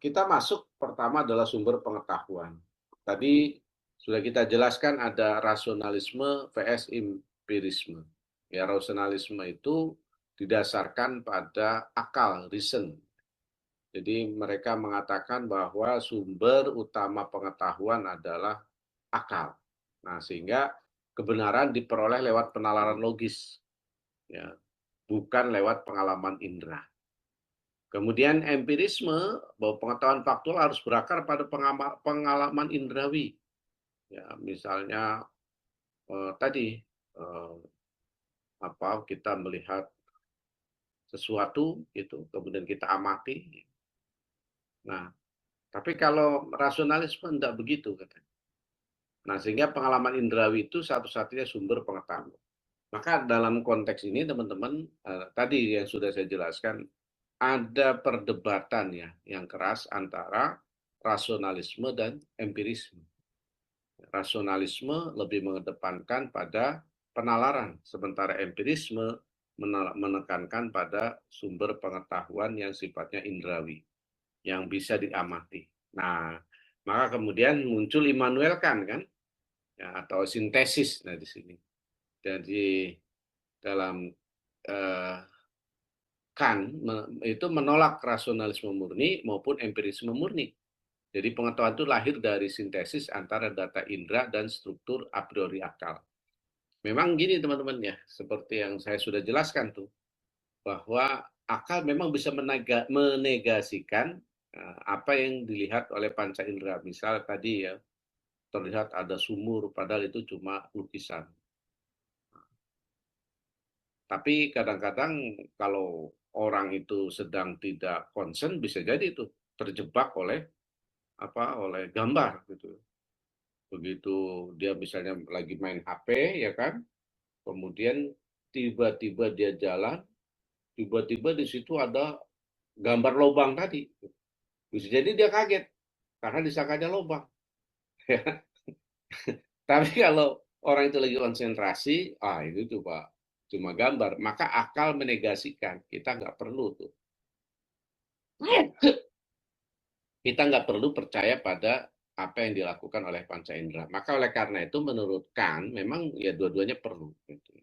kita masuk pertama adalah sumber pengetahuan. Tadi sudah kita jelaskan ada rasionalisme vs empirisme. Ya, rasionalisme itu didasarkan pada akal, reason. Jadi mereka mengatakan bahwa sumber utama pengetahuan adalah akal. Nah, sehingga kebenaran diperoleh lewat penalaran logis, ya, bukan lewat pengalaman indera. Kemudian empirisme, bahwa pengetahuan faktual harus berakar pada pengalaman indrawi. Ya, misalnya kita melihat sesuatu itu, kemudian kita amati. Nah, tapi kalau rasionalisme tidak begitu katanya. Nah, sehingga pengalaman indrawi itu satu-satunya sumber pengetahuan. Maka dalam konteks ini teman-teman, tadi yang sudah saya jelaskan, ada perdebatan ya yang keras antara rasionalisme dan empirisme. Rasionalisme lebih mengedepankan pada penalaran, sementara empirisme menekankan pada sumber pengetahuan yang sifatnya indrawi, yang bisa diamati. Nah, maka kemudian muncul Immanuel Kant kan, ya, atau sintesis. Nah di sini. Jadi dalam Kant itu menolak rasionalisme murni maupun empirisme murni. Jadi pengetahuan itu lahir dari sintesis antara data indera dan struktur a priori akal. Memang gini teman-teman ya, seperti yang saya sudah jelaskan tuh, bahwa akal memang bisa menegasikan apa yang dilihat oleh panca indera. Misal tadi ya, terlihat ada sumur, padahal itu cuma lukisan. Tapi kadang-kadang kalau orang itu sedang tidak concern, bisa jadi itu terjebak oleh gambar gitu. Begitu dia misalnya lagi main HP ya kan, kemudian tiba-tiba dia jalan, tiba-tiba di situ ada gambar lubang tadi. Bisa jadi dia kaget karena disangkanya lubang. Tapi kalau orang itu lagi konsentrasi, itu cuma gambar, maka akal menegasikan. Kita nggak perlu tuh. Kita nggak perlu percaya pada apa yang dilakukan oleh panca indera. Maka oleh karena itu menurut Kant memang ya dua-duanya perlu. Gitu.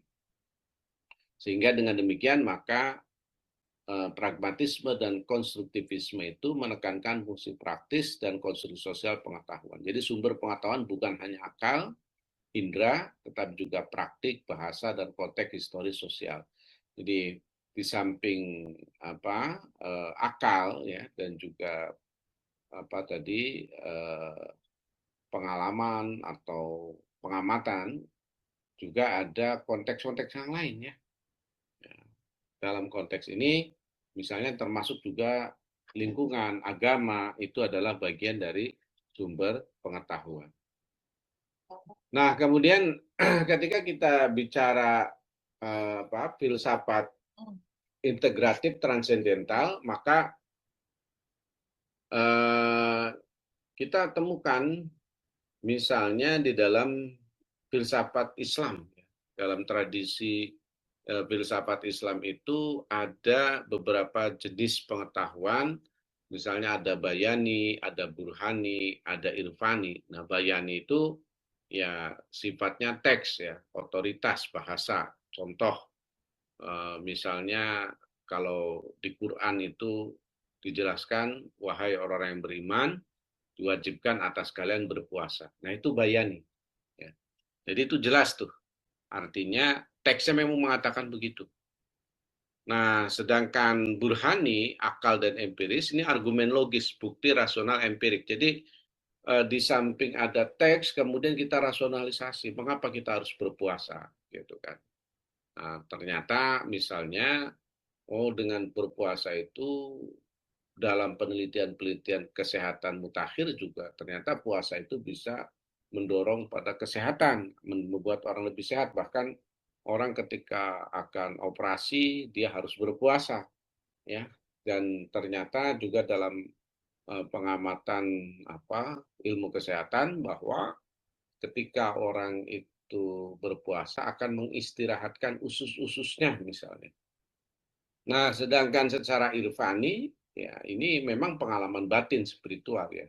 Sehingga dengan demikian maka pragmatisme dan konstruktivisme itu menekankan fungsi praktis dan konstruksi sosial pengetahuan. Jadi sumber pengetahuan bukan hanya akal, indera, tetapi juga praktik, bahasa, dan konteks historis sosial. Jadi di samping akal ya dan juga pengalaman atau pengamatan, juga ada konteks-konteks yang lain ya. Dalam konteks ini misalnya termasuk juga lingkungan, agama, itu adalah bagian dari sumber pengetahuan. Nah, kemudian ketika kita bicara filsafat integratif transendental, maka kita temukan misalnya di dalam filsafat Islam. Dalam tradisi filsafat Islam itu ada beberapa jenis pengetahuan, misalnya ada bayani, ada burhani, ada irfani. Nah, bayani itu ya sifatnya teks ya, otoritas bahasa. Contoh misalnya kalau di Quran itu dijelaskan, wahai orang-orang yang beriman, diwajibkan atas kalian berpuasa. Nah, itu bayani. Ya. Jadi itu jelas tuh. Artinya teksnya memang mengatakan begitu. Nah, sedangkan burhani, akal dan empiris, ini argumen logis, bukti rasional empirik. Jadi di samping ada teks, kemudian kita rasionalisasi. Mengapa kita harus berpuasa? Gitu kan. Nah, ternyata misalnya, dengan berpuasa itu dalam penelitian-penelitian kesehatan mutakhir juga ternyata puasa itu bisa mendorong pada kesehatan, membuat orang lebih sehat. Bahkan orang ketika akan operasi dia harus berpuasa, ya. Dan ternyata juga dalam pengamatan ilmu kesehatan bahwa ketika orang itu berpuasa akan mengistirahatkan usus-ususnya misalnya. Nah, sedangkan secara irfani, ya ini memang pengalaman batin spiritual ya.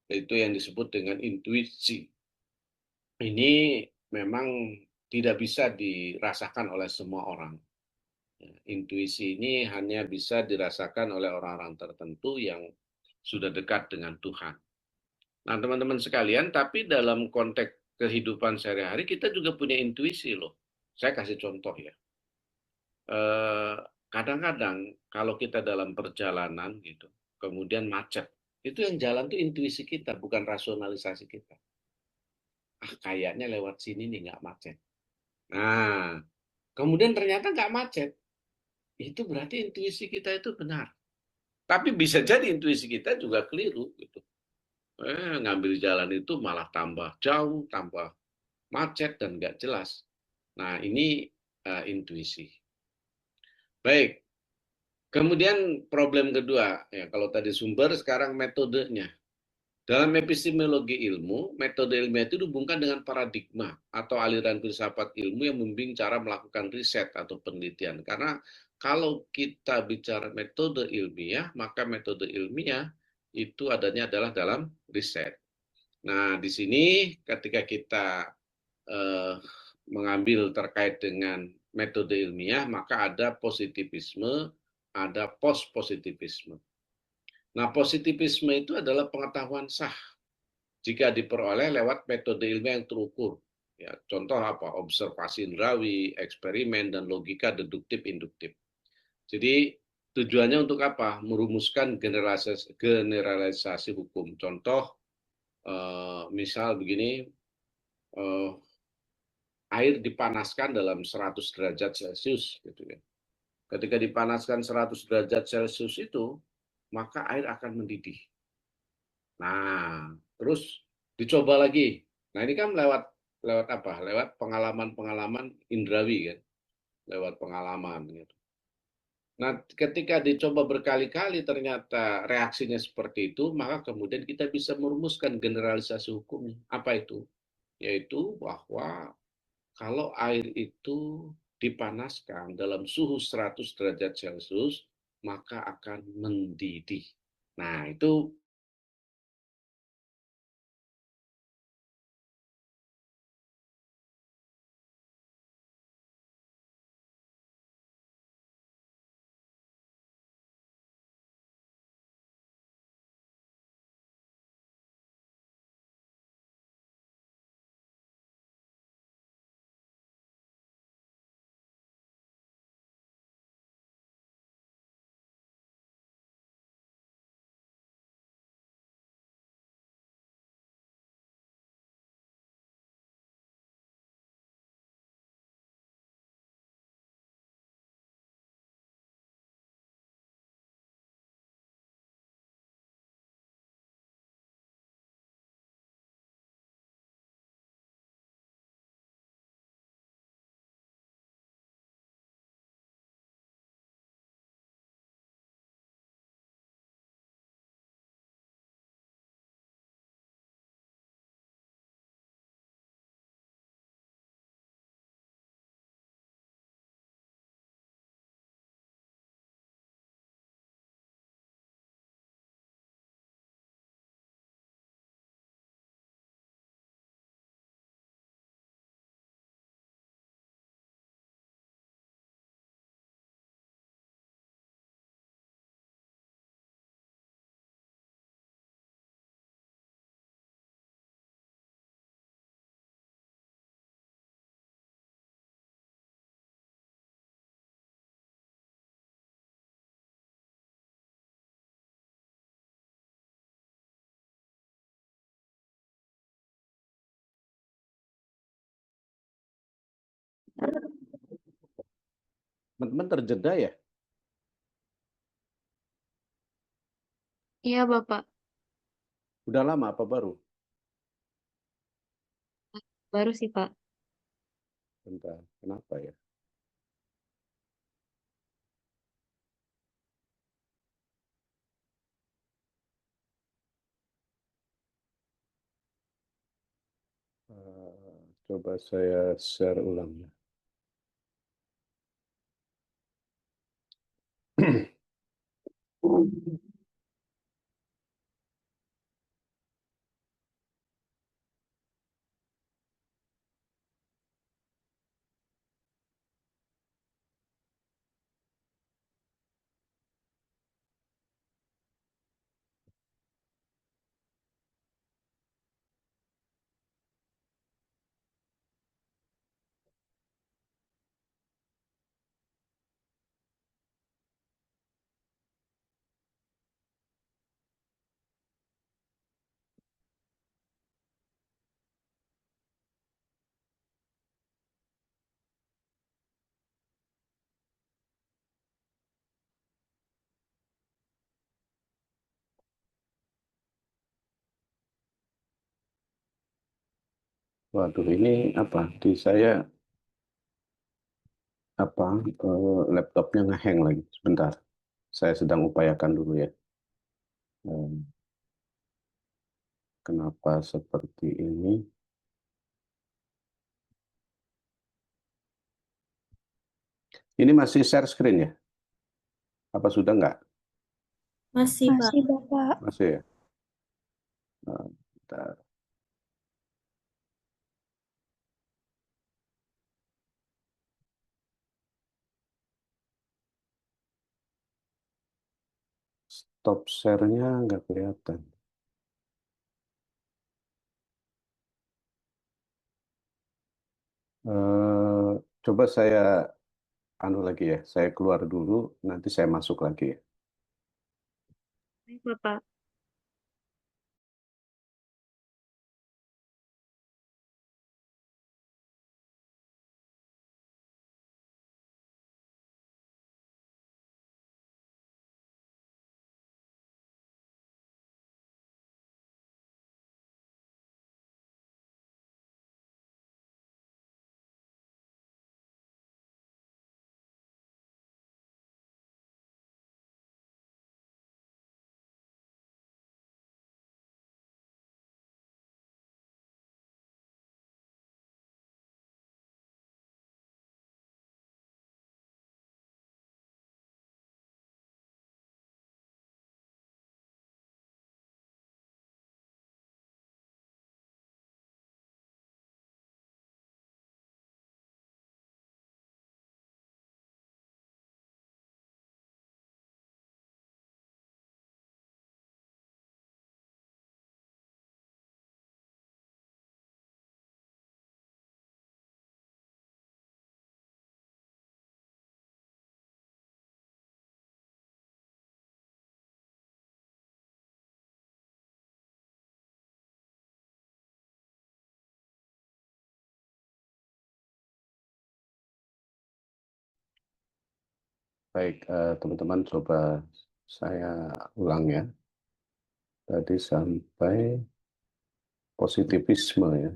Itu yang disebut dengan intuisi. Ini memang tidak bisa dirasakan oleh semua orang. Intuisi ini hanya bisa dirasakan oleh orang-orang tertentu yang sudah dekat dengan Tuhan. Nah, teman-teman sekalian, tapi dalam konteks kehidupan sehari-hari kita juga punya intuisi loh. Saya kasih contoh ya. Kadang-kadang kalau kita dalam perjalanan gitu, kemudian macet, itu yang jalan tuh intuisi kita, bukan rasionalisasi kita. Kayaknya lewat sini nih nggak macet. Nah, kemudian ternyata nggak macet. Itu berarti intuisi kita itu benar. Tapi bisa jadi intuisi kita juga keliru gitu. Ngambil jalan itu malah tambah jauh, tambah macet dan nggak jelas. Nah, ini intuisi. Baik. Kemudian problem kedua, ya kalau tadi sumber, sekarang metodenya. Dalam epistemologi ilmu, metode ilmiah itu dihubungkan dengan paradigma atau aliran filsafat ilmu yang membimbing cara melakukan riset atau penelitian. Karena kalau kita bicara metode ilmiah, maka metode ilmiah itu adanya adalah dalam riset. Nah, di sini ketika kita mengambil terkait dengan metode ilmiah, maka ada positivisme, ada post-positivisme. Nah, positivisme itu adalah pengetahuan sah jika diperoleh lewat metode ilmiah yang terukur. Ya, contoh apa? Observasi indrawi, eksperimen, dan logika deduktif-induktif. Jadi tujuannya untuk apa? Merumuskan generalisasi hukum. Contoh, misal begini, air dipanaskan dalam 100 derajat Celcius, gitu ya. Ketika dipanaskan 100 derajat Celcius itu, maka air akan mendidih. Nah, terus dicoba lagi. Nah, ini kan lewat lewat apa? Lewat pengalaman-pengalaman indrawi kan, lewat pengalaman gitu. Nah, ketika dicoba berkali-kali ternyata reaksinya seperti itu, maka kemudian kita bisa merumuskan generalisasi hukumnya. Apa itu? Yaitu bahwa kalau air itu dipanaskan dalam suhu 100 derajat Celcius, maka akan mendidih. Nah, itu teman-teman terjeda ya. Iya, Bapak. Udah lama apa baru? Baru sih, Pak. Bentar, kenapa ya? Coba saya share ulang ya. Waduh, ini apa? Di saya apa? Laptopnya ngehang lagi. Sebentar, saya sedang upayakan dulu ya. Kenapa seperti ini? Ini masih share screen ya? Apa sudah nggak? Masih, Pak. Masih, Bapak. Masih ya? Bentar. Stop share-nya nggak kelihatan. Coba saya anu lagi ya, saya keluar dulu, nanti saya masuk lagi ya. Baik, Bapak. Baik, teman-teman coba saya ulang ya. Tadi sampai positivisme ya.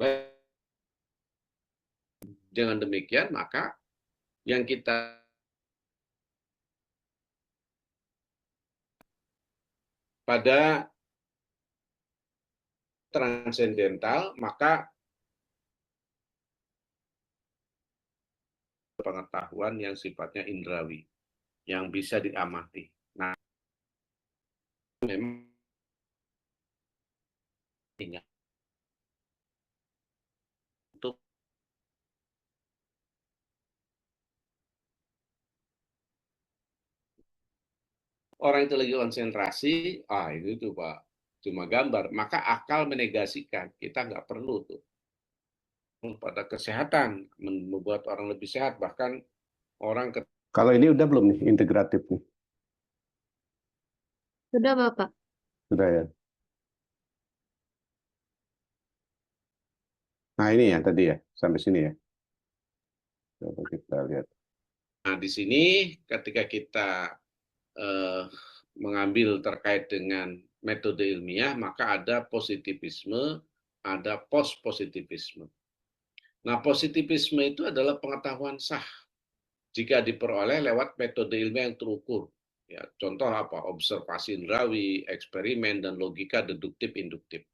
Baik, dengan demikian maka yang kita pada transendental, maka pengetahuan yang sifatnya indrawi, yang bisa diamati. Nah, memang untuk orang itu lagi konsentrasi, itu tuh Pak, cuma gambar, maka akal menegasikan, kita nggak perlu tuh pada kesehatan, membuat orang lebih sehat, bahkan orang kalau ini udah belum nih integratif nih? Sudah, Bapak. Sudah ya. Nah ini ya tadi ya, sampai sini ya. Coba kita lihat. Nah di sini ketika kita mengambil terkait dengan metode ilmiah, maka ada positivisme, ada post-positivisme. Nah, positivisme itu adalah pengetahuan sah jika diperoleh lewat metode ilmiah yang terukur. Ya, contoh apa? Observasi indrawi, eksperimen, dan logika deduktif-induktif.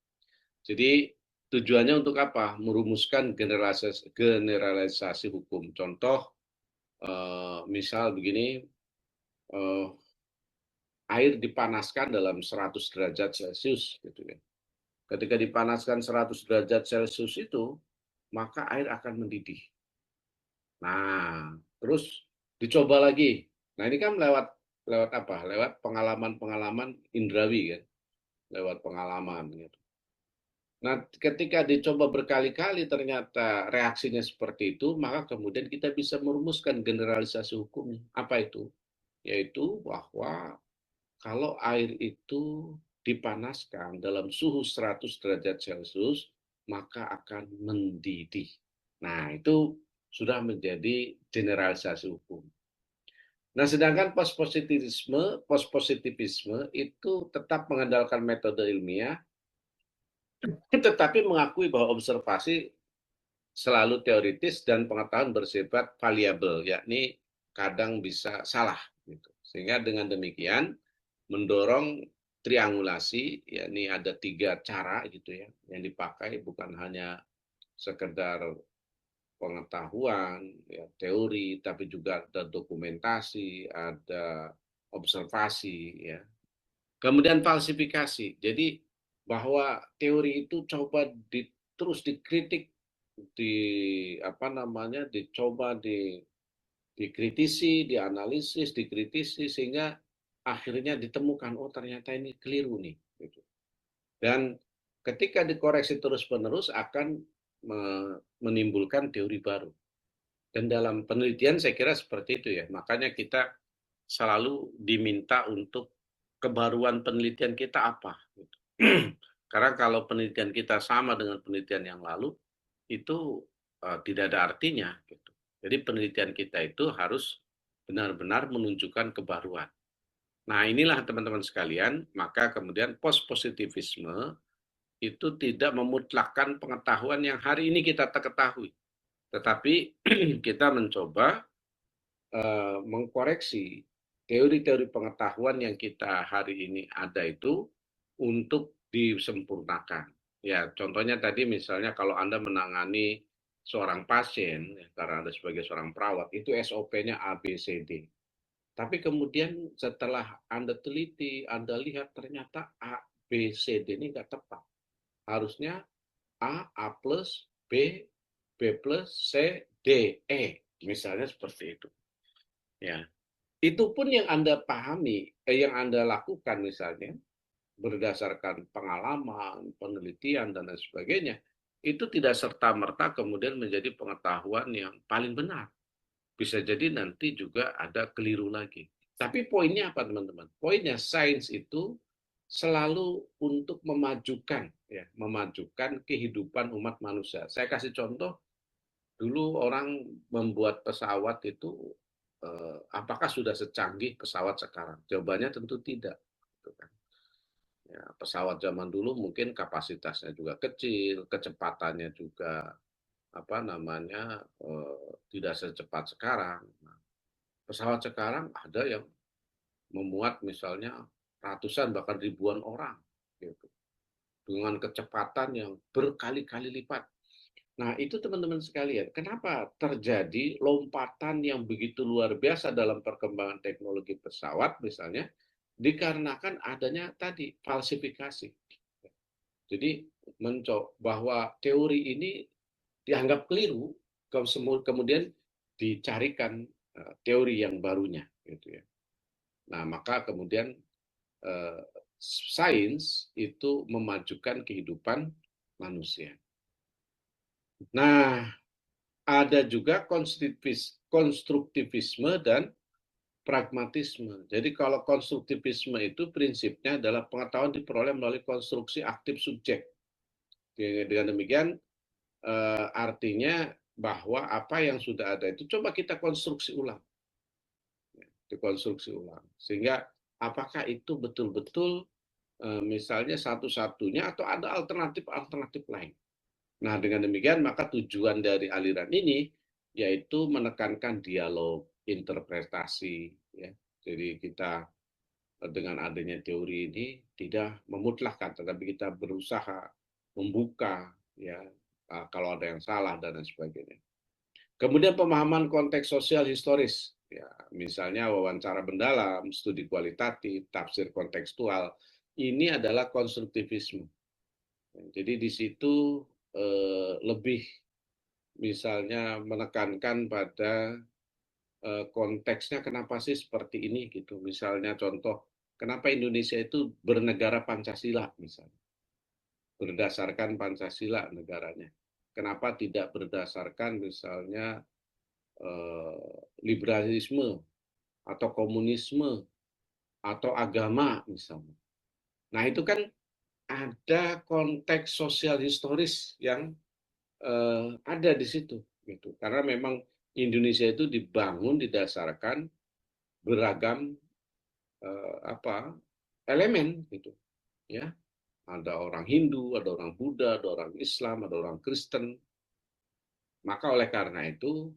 Jadi tujuannya untuk apa? Merumuskan generalisasi hukum. Contoh, misal begini, air dipanaskan dalam 100 derajat Celcius, gitu ya. Ketika dipanaskan 100 derajat Celcius itu, maka air akan mendidih. Nah, terus dicoba lagi. Nah, ini kan lewat apa? Lewat pengalaman-pengalaman indrawi kan, lewat pengalaman gitu. Nah, ketika dicoba berkali-kali ternyata reaksinya seperti itu, maka kemudian kita bisa merumuskan generalisasi hukumnya. Apa itu? Yaitu bahwa kalau air itu dipanaskan dalam suhu 100 derajat Celcius, maka akan mendidih. Nah, itu sudah menjadi generalisasi hukum. Nah, sedangkan post-positivisme itu tetap mengandalkan metode ilmiah, tetapi mengakui bahwa observasi selalu teoritis dan pengetahuan bersifat variabel, yakni kadang bisa salah. Gitu. Sehingga dengan demikian mendorong triangulasi, yakni ada 3 cara gitu ya yang dipakai, bukan hanya sekedar pengetahuan, ya, teori, tapi juga ada dokumentasi, ada observasi, ya. Kemudian falsifikasi. Jadi bahwa teori itu coba terus dikritik, dicoba dikritisi, dianalisis, dikritisi sehingga akhirnya ditemukan ternyata ini keliru nih. Gitu. Dan ketika dikoreksi terus-menerus akan menimbulkan teori baru. Dan dalam penelitian saya kira seperti itu ya. Makanya kita selalu diminta untuk kebaruan penelitian kita apa. Gitu. Karena kalau penelitian kita sama dengan penelitian yang lalu, itu tidak ada artinya. Gitu. Jadi penelitian kita itu harus benar-benar menunjukkan kebaruan. Nah inilah teman-teman sekalian, maka kemudian post-positivisme itu tidak memutlakkan pengetahuan yang hari ini kita ketahui. Tetapi kita mencoba mengkoreksi teori-teori pengetahuan yang kita hari ini ada itu untuk disempurnakan. Ya, contohnya tadi misalnya kalau Anda menangani seorang pasien, ya, karena Anda sebagai seorang perawat, itu SOP-nya A, B, C, D. Tapi kemudian setelah Anda teliti, Anda lihat ternyata A, B, C, D ini nggak tepat. Harusnya A, A plus, B, B plus, C, D, E. Misalnya seperti itu. Ya. Itu pun yang Anda pahami, yang Anda lakukan misalnya, berdasarkan pengalaman, penelitian, dan lain sebagainya, itu tidak serta-merta kemudian menjadi pengetahuan yang paling benar. Bisa jadi nanti juga ada keliru lagi. Tapi poinnya apa teman-teman? Poinnya sains itu selalu untuk memajukan, ya, memajukan kehidupan umat manusia. Saya kasih contoh, dulu orang membuat pesawat itu, apakah sudah secanggih pesawat sekarang? Jawabannya tentu tidak. Gitu kan. Ya, pesawat zaman dulu mungkin kapasitasnya juga kecil, kecepatannya juga apa namanya tidak secepat sekarang. Nah, pesawat sekarang ada yang memuat misalnya ratusan bahkan ribuan orang, gitu, dengan kecepatan yang berkali-kali lipat. Nah, itu teman-teman sekalian, kenapa terjadi lompatan yang begitu luar biasa dalam perkembangan teknologi pesawat misalnya, dikarenakan adanya tadi falsifikasi. Jadi bahwa teori ini dianggap keliru, kemudian dicarikan teori yang barunya, gitu ya. Nah, maka kemudian sains itu memajukan kehidupan manusia. Nah, ada juga konstruktivisme dan pragmatisme. Jadi kalau konstruktivisme itu prinsipnya adalah pengetahuan diperoleh melalui konstruksi aktif subjek. Dengan demikian artinya bahwa apa yang sudah ada itu coba kita konstruksi ulang. Dikonstruksi ulang. Sehingga apakah itu betul-betul misalnya satu-satunya atau ada alternatif-alternatif lain. Nah, dengan demikian maka tujuan dari aliran ini yaitu menekankan dialog, interpretasi, ya. Jadi kita dengan adanya teori ini tidak memutlakkan, tetapi kita berusaha membuka, ya, kalau ada yang salah dan lain sebagainya. Kemudian pemahaman konteks sosial historis, ya, misalnya wawancara mendalam, studi kualitatif, tafsir kontekstual, ini adalah konstruktivisme. Jadi di situ lebih misalnya menekankan pada konteksnya kenapa sih seperti ini gitu. Misalnya contoh, kenapa Indonesia itu bernegara Pancasila misalnya. Berdasarkan Pancasila negaranya. Kenapa tidak berdasarkan misalnya liberalisme atau komunisme atau agama misalnya. Nah, itu kan ada konteks sosial historis yang ada di situ gitu. Karena memang Indonesia itu dibangun didasarkan beragam elemen gitu, ya. Ada orang Hindu, ada orang Buddha, ada orang Islam, ada orang Kristen. Maka oleh karena itu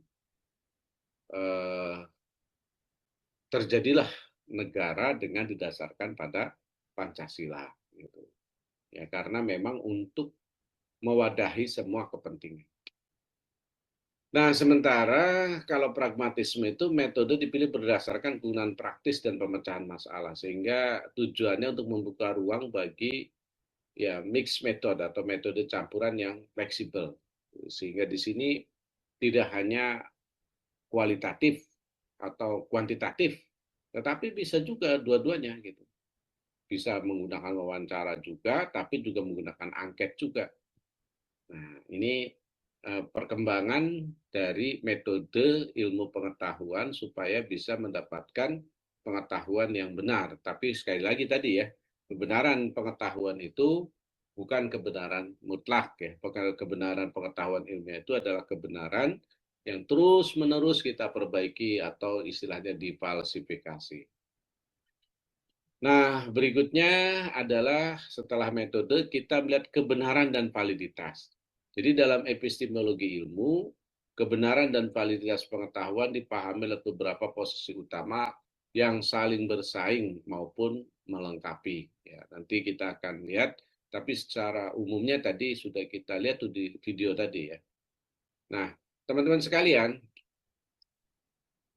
terjadilah negara dengan didasarkan pada Pancasila gitu. Ya, karena memang untuk mewadahi semua kepentingan. Nah, sementara kalau pragmatisme itu metode dipilih berdasarkan penggunaan praktis dan pemecahan masalah, sehingga tujuannya untuk membuka ruang bagi ya mix metode atau metode campuran yang fleksibel, sehingga di sini tidak hanya kualitatif atau kuantitatif, tetapi bisa juga dua-duanya gitu. Bisa menggunakan wawancara juga, tapi juga menggunakan angket juga. Nah, ini perkembangan dari metode ilmu pengetahuan supaya bisa mendapatkan pengetahuan yang benar. Tapi sekali lagi tadi ya, kebenaran pengetahuan itu bukan kebenaran mutlak ya. Kebenaran pengetahuan ilmiah itu adalah kebenaran yang terus-menerus kita perbaiki atau istilahnya difalsifikasi. Nah, berikutnya adalah setelah metode kita melihat kebenaran dan validitas. Jadi dalam epistemologi ilmu, kebenaran dan validitas pengetahuan dipahami oleh beberapa posisi utama yang saling bersaing maupun melengkapi. Ya, nanti kita akan lihat, tapi secara umumnya tadi sudah kita lihat tuh di video tadi ya. Nah, teman-teman sekalian,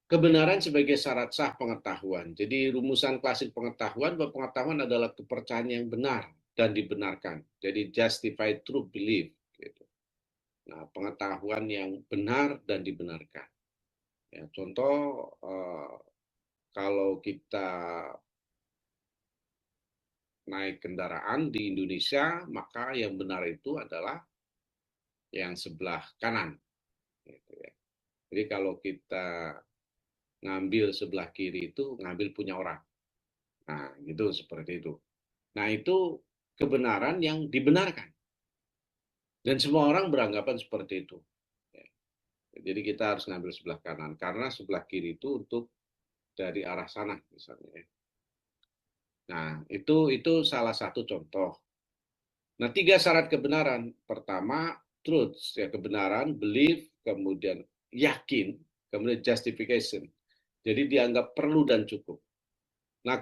kebenaran sebagai syarat sah pengetahuan. Jadi rumusan klasik pengetahuan bahwa pengetahuan adalah kepercayaan yang benar dan dibenarkan. Jadi justified true belief. Gitu. Nah, pengetahuan yang benar dan dibenarkan. Ya, contoh kalau kita naik kendaraan di Indonesia, maka yang benar itu adalah yang sebelah kanan. Gitu ya. Jadi kalau kita ngambil sebelah kiri itu ngambil punya orang. Nah, gitu seperti itu. Nah, itu kebenaran yang dibenarkan. Dan semua orang beranggapan seperti itu. Jadi kita harus ngambil sebelah kanan karena sebelah kiri itu untuk dari arah sana misalnya. Nah, itu salah satu contoh. Nah, 3 syarat kebenaran. Pertama, truth, ya kebenaran, belief, kemudian yakin, kemudian justification. Jadi dianggap perlu dan cukup. Nah,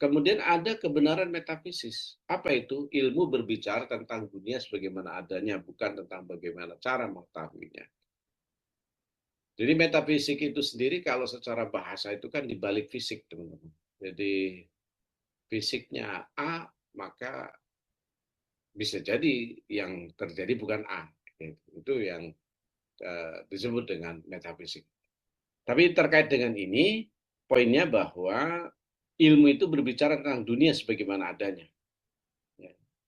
kemudian ada kebenaran metafisis. Apa itu? Ilmu berbicara tentang dunia sebagaimana adanya, bukan tentang bagaimana cara mengetahuinya. Jadi metafisik itu sendiri kalau secara bahasa itu kan dibalik fisik, teman-teman. Jadi fisiknya A, maka bisa jadi yang terjadi bukan A. Itu yang disebut dengan metafisik. Tapi terkait dengan ini, poinnya bahwa ilmu itu berbicara tentang dunia sebagaimana adanya.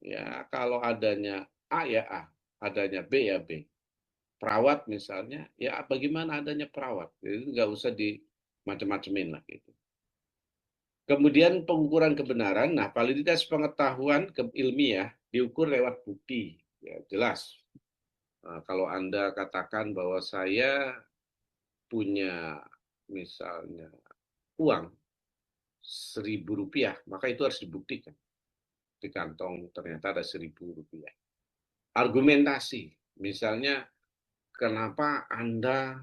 Ya, kalau adanya A ya A, adanya B ya B. Perawat misalnya, ya bagaimana adanya perawat. Jadi nggak usah di macam-macamin lah gitu. Kemudian pengukuran kebenaran, nah validitas pengetahuan ilmiah diukur lewat bukti, ya jelas. Nah, kalau Anda katakan bahwa saya punya misalnya uang Rp1.000, maka itu harus dibuktikan. Di kantong ternyata ada Rp1.000. Argumentasi, misalnya kenapa Anda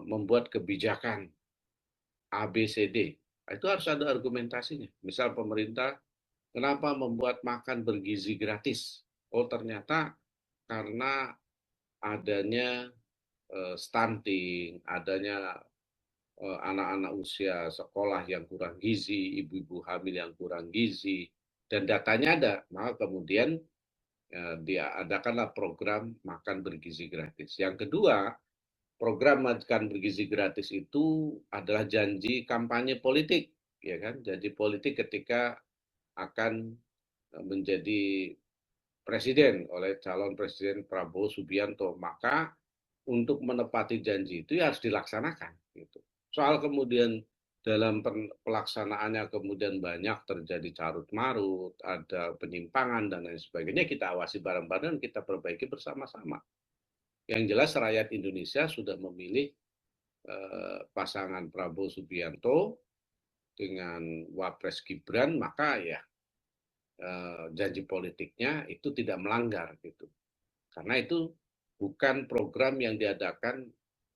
membuat kebijakan ABCD, itu harus ada argumentasinya. Misal pemerintah, kenapa membuat makan bergizi gratis? Oh ternyata karena adanya stunting, adanya anak-anak usia sekolah yang kurang gizi, ibu-ibu hamil yang kurang gizi, dan datanya ada, maka kemudian diadakanlah program makan bergizi gratis. Yang kedua, program makan bergizi gratis itu adalah janji kampanye politik, ya kan? Janji politik ketika akan menjadi presiden oleh calon presiden Prabowo Subianto, maka untuk menepati janji itu ya harus dilaksanakan. Gitu. Soal kemudian dalam pelaksanaannya kemudian banyak terjadi carut-marut, ada penyimpangan dan lain sebagainya, kita awasi bareng-bareng, kita perbaiki bersama-sama. Yang jelas rakyat Indonesia sudah memilih pasangan Prabowo Subianto dengan Wapres Gibran, maka ya janji politiknya itu tidak melanggar gitu. Karena itu bukan program yang diadakan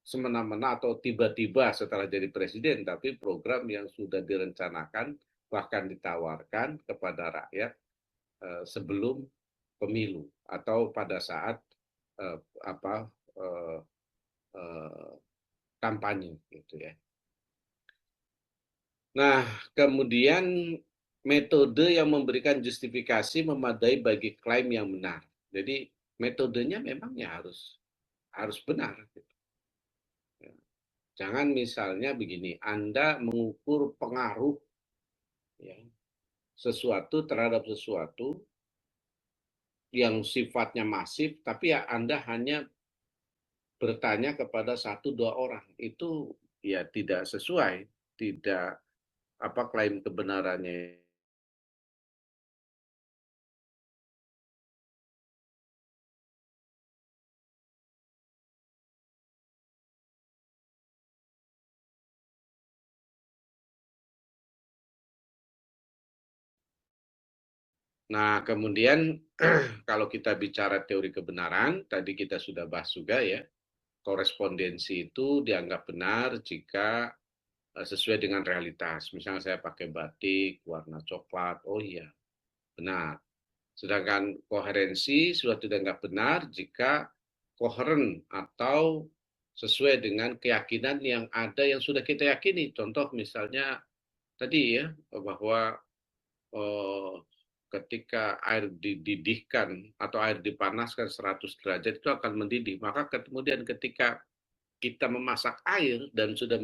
semena-mena atau tiba-tiba setelah jadi presiden, tapi program yang sudah direncanakan bahkan ditawarkan kepada rakyat sebelum pemilu atau pada saat kampanye gitu ya. Nah, kemudian metode yang memberikan justifikasi memadai bagi klaim yang benar. Jadi metodenya memang ya harus benar. Gitu. Jangan misalnya begini, Anda mengukur pengaruh ya, sesuatu terhadap sesuatu yang sifatnya masif, tapi ya Anda hanya bertanya kepada 1-2 orang. Itu ya tidak sesuai, tidak klaim kebenarannya. Nah, kemudian kalau kita bicara teori kebenaran, tadi kita sudah bahas juga ya, korespondensi itu dianggap benar jika sesuai dengan realitas. Misalnya saya pakai batik warna coklat, oh iya, benar. Sedangkan koherensi sudah dianggap benar jika koheren atau sesuai dengan keyakinan yang ada yang sudah kita yakini. Contoh misalnya tadi ya, bahwa ketika air dididihkan atau air dipanaskan 100 derajat itu akan mendidih. Maka kemudian ketika kita memasak air dan sudah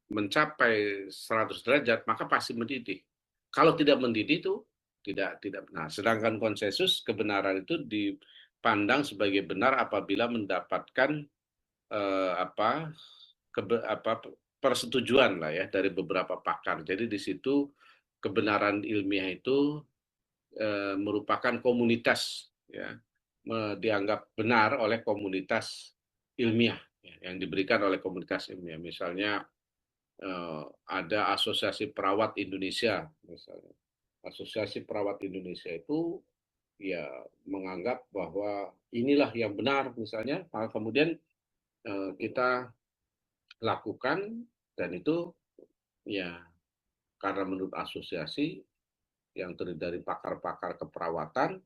mencapai 100 derajat, maka pasti mendidih. Kalau tidak mendidih itu tidak benar. Sedangkan konsensus kebenaran itu dipandang sebagai benar apabila mendapatkan persetujuan lah ya dari beberapa pakar. Jadi di situ kebenaran ilmiah itu merupakan komunitas ya, dianggap benar oleh komunitas ilmiah ya, yang diberikan oleh komunitas ilmiah. Misalnya ada Asosiasi Perawat Indonesia misalnya. Asosiasi Perawat Indonesia itu ya menganggap bahwa inilah yang benar misalnya, maka kemudian kita lakukan, dan itu ya karena menurut asosiasi yang terdiri dari pakar-pakar keperawatan,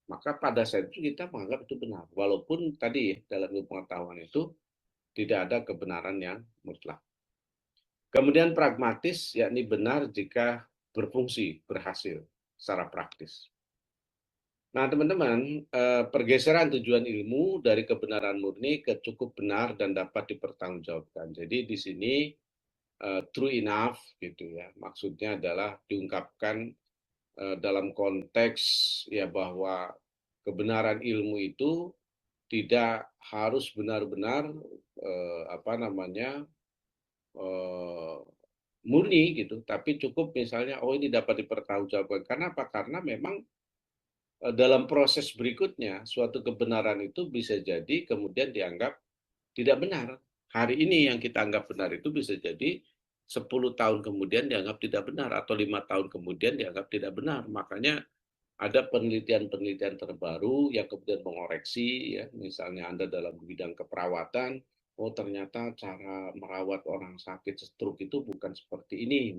maka pada saat itu kita menganggap itu benar. Walaupun tadi dalam ilmu pengetahuan itu tidak ada kebenaran yang mutlak. Kemudian pragmatis, yakni benar jika berfungsi, berhasil secara praktis. Nah, teman-teman, pergeseran tujuan ilmu dari kebenaran murni ke cukup benar dan dapat dipertanggungjawabkan. Jadi di sini true enough gitu ya. Maksudnya adalah diungkapkan dalam konteks ya bahwa kebenaran ilmu itu tidak harus benar-benar murni gitu, tapi cukup misalnya ini dapat dipertanggungjawabkan. Kenapa? Karena memang dalam proses berikutnya suatu kebenaran itu bisa jadi kemudian dianggap tidak benar. Hari ini yang kita anggap benar itu bisa jadi 10 tahun kemudian dianggap tidak benar, atau 5 tahun kemudian dianggap tidak benar. Makanya ada penelitian-penelitian terbaru yang kemudian mengoreksi, ya, misalnya Anda dalam bidang keperawatan, ternyata cara merawat orang sakit stroke itu bukan seperti ini.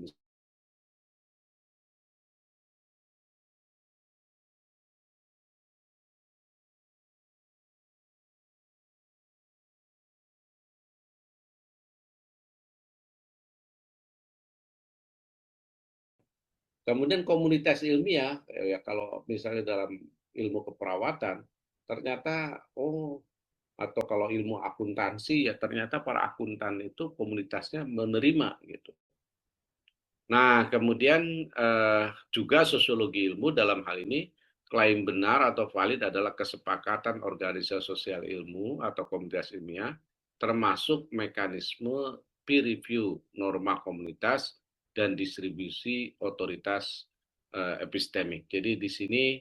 Kemudian komunitas ilmiah, ya kalau misalnya dalam ilmu keperawatan, ternyata atau kalau ilmu akuntansi ya ternyata para akuntan itu komunitasnya menerima gitu. Nah, kemudian juga sosiologi ilmu dalam hal ini klaim benar atau valid adalah kesepakatan organisasi sosial ilmu atau komunitas ilmiah, termasuk mekanisme peer review norma komunitas dan distribusi otoritas epistemik. Jadi di sini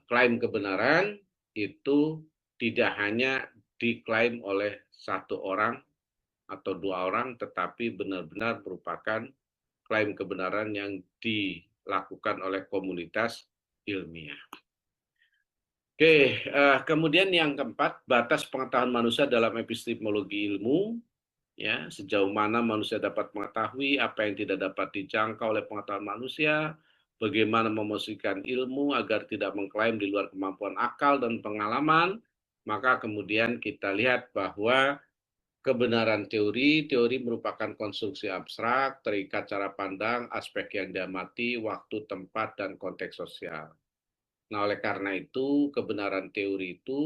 klaim kebenaran itu tidak hanya diklaim oleh satu orang atau dua orang, tetapi benar-benar merupakan klaim kebenaran yang dilakukan oleh komunitas ilmiah. Oke, kemudian yang keempat, batas pengetahuan manusia dalam epistemologi ilmu. Ya, sejauh mana manusia dapat mengetahui apa yang tidak dapat dijangkau oleh pengetahuan manusia, bagaimana memosisikan ilmu agar tidak mengklaim di luar kemampuan akal dan pengalaman. Maka kemudian kita lihat bahwa kebenaran teori merupakan konstruksi abstrak, terikat cara pandang, aspek yang diamati, waktu, tempat, dan konteks sosial. Nah, oleh karena itu, kebenaran teori itu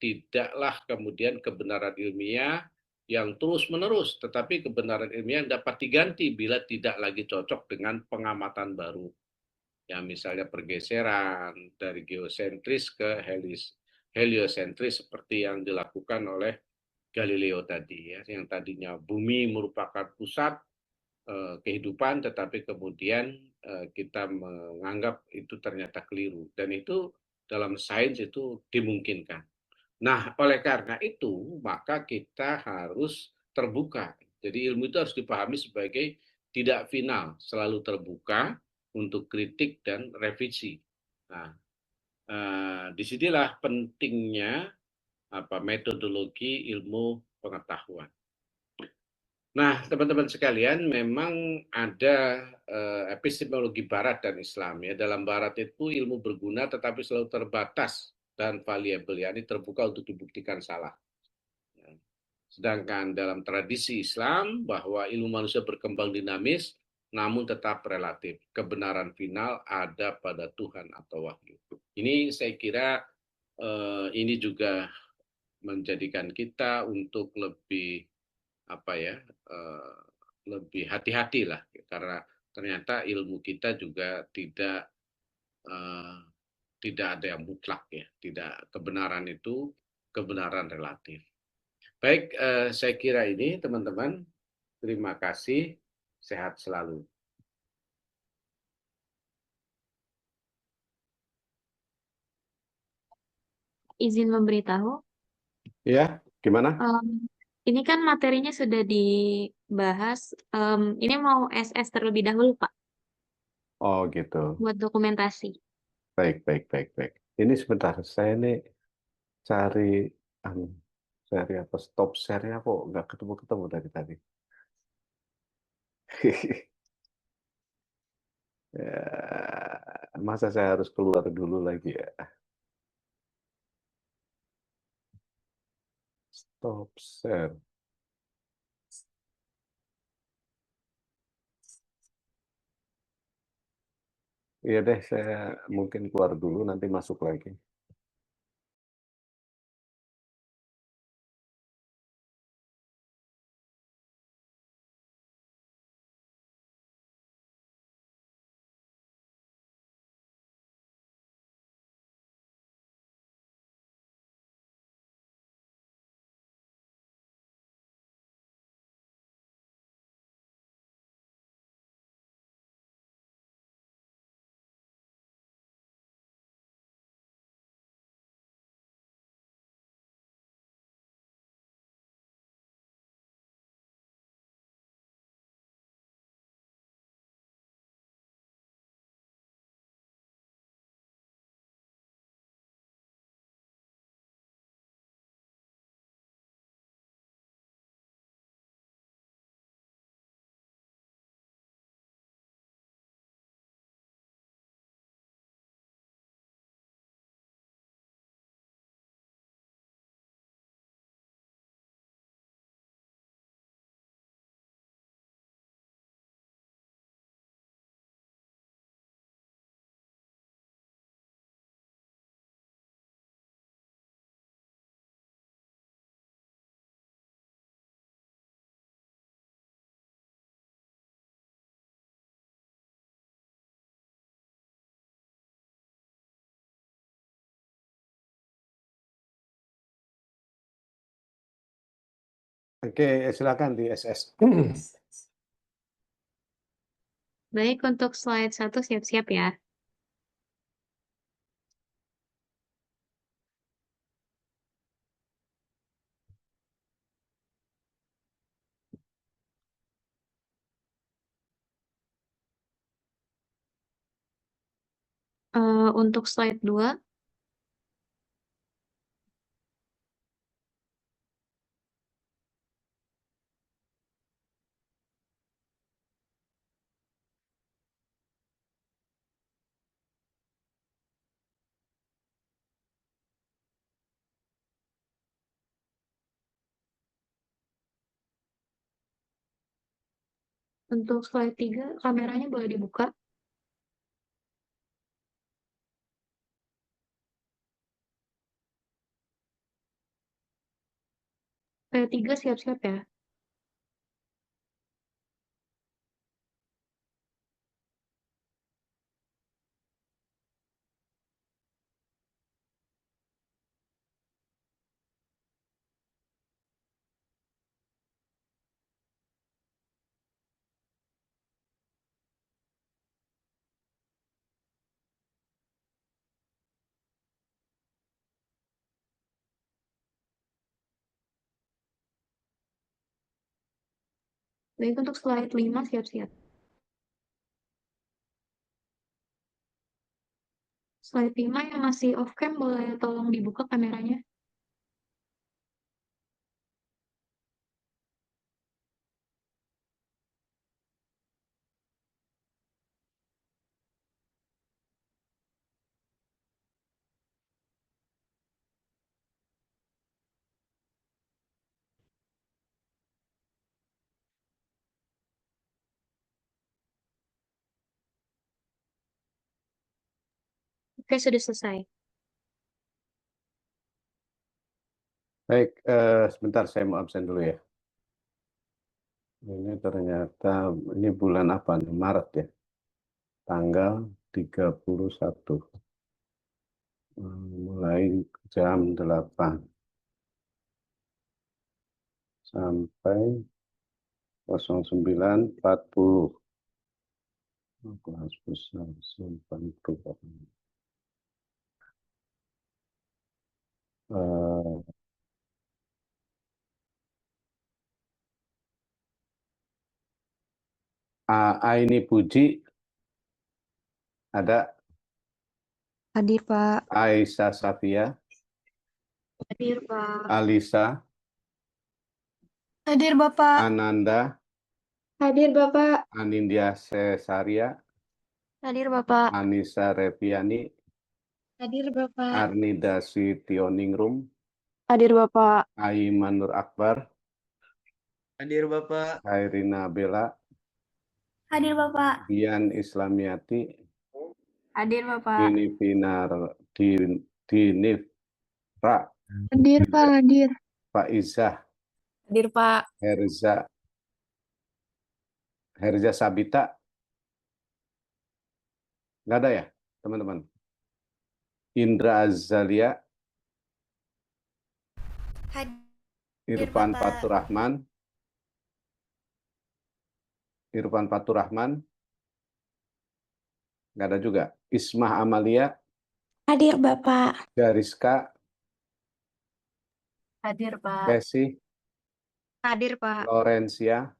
tidaklah kemudian kebenaran ilmiah yang terus-menerus, tetapi kebenaran ilmiah yang dapat diganti bila tidak lagi cocok dengan pengamatan baru. Ya, misalnya pergeseran dari geosentris ke heliosentris seperti yang dilakukan oleh Galileo tadi, ya, yang tadinya bumi merupakan pusat kehidupan, tetapi kemudian kita menganggap itu ternyata keliru, dan itu dalam sains itu dimungkinkan. Nah, oleh karena itu maka kita harus terbuka. Jadi ilmu itu harus dipahami sebagai tidak final, selalu terbuka untuk kritik dan revisi. Nah, disinilah pentingnya metodologi ilmu pengetahuan. Nah, teman-teman sekalian, memang ada epistemologi Barat dan Islam. Ya, dalam Barat itu ilmu berguna, tetapi selalu terbatas dan variabel, yakni terbuka untuk dibuktikan salah. Sedangkan dalam tradisi Islam, bahwa ilmu manusia berkembang dinamis, namun tetap relatif. Kebenaran final ada pada Tuhan atau wahyu. Ini saya kira ini juga menjadikan kita untuk lebih apa ya, lebih hati-hati lah, karena ternyata ilmu kita juga tidak ada yang mutlak ya, tidak, kebenaran itu kebenaran relatif. Baik, saya kira ini teman-teman, terima kasih, sehat selalu. Izin memberitahu, Ya, gimana? ini kan materinya sudah dibahas. Ini mau SS terlebih dahulu, Pak, Oh gitu. buat dokumentasi. Baik, baik, baik, baik. Ini sebentar, saya ini cari cari apa, stop share-nya kok nggak ketemu-ketemu dari tadi. Ya, masa saya harus keluar dulu lagi ya? Stop share. Iya deh, saya mungkin keluar dulu, nanti masuk lagi. Oke, silakan di SS. Baik, untuk slide 1 siap-siap ya. Untuk slide 2, untuk slide 3, kameranya boleh dibuka. Slide 3 siap-siap ya. Baik, untuk slide 5 siap-siap. Slide 5 yang masih off cam boleh tolong dibuka kameranya. Oke, sudah selesai. Baik, sebentar saya mau absen dulu ya. Ini ternyata ini bulan apa nih? Maret ya. Tanggal 31. Mulai jam 8 sampai 09.40. Kelas besar simpan perubahan. Aini Puji ada, Hadir, Pak. Aisyah Safia, Hadir, Pak. Alisa, Hadir, Bapak. Ananda, Hadir, Bapak. Anindya Cesaria, Hadir, Bapak. Anissa Reviani, Hadir, Bapak. Arnida Sitioningrum, Hadir, Bapak. Aiman Nur Akbar, Hadir Bapak. Khairina Bella, Hadir Bapak. Dian Islamiati, Hadir, Bapak. Dinifra, Hadir, Pak. Hadir. Faizah, Hadir, Pak. Herza Sabita, nggak ada ya teman-teman? Indra Azalia, Irfan Faturrahman, nggak ada juga. Ismah Amalia, Hadir, Bapak. Jariska, Hadir, Pak. Casey, Hadir, Pak. Florencia,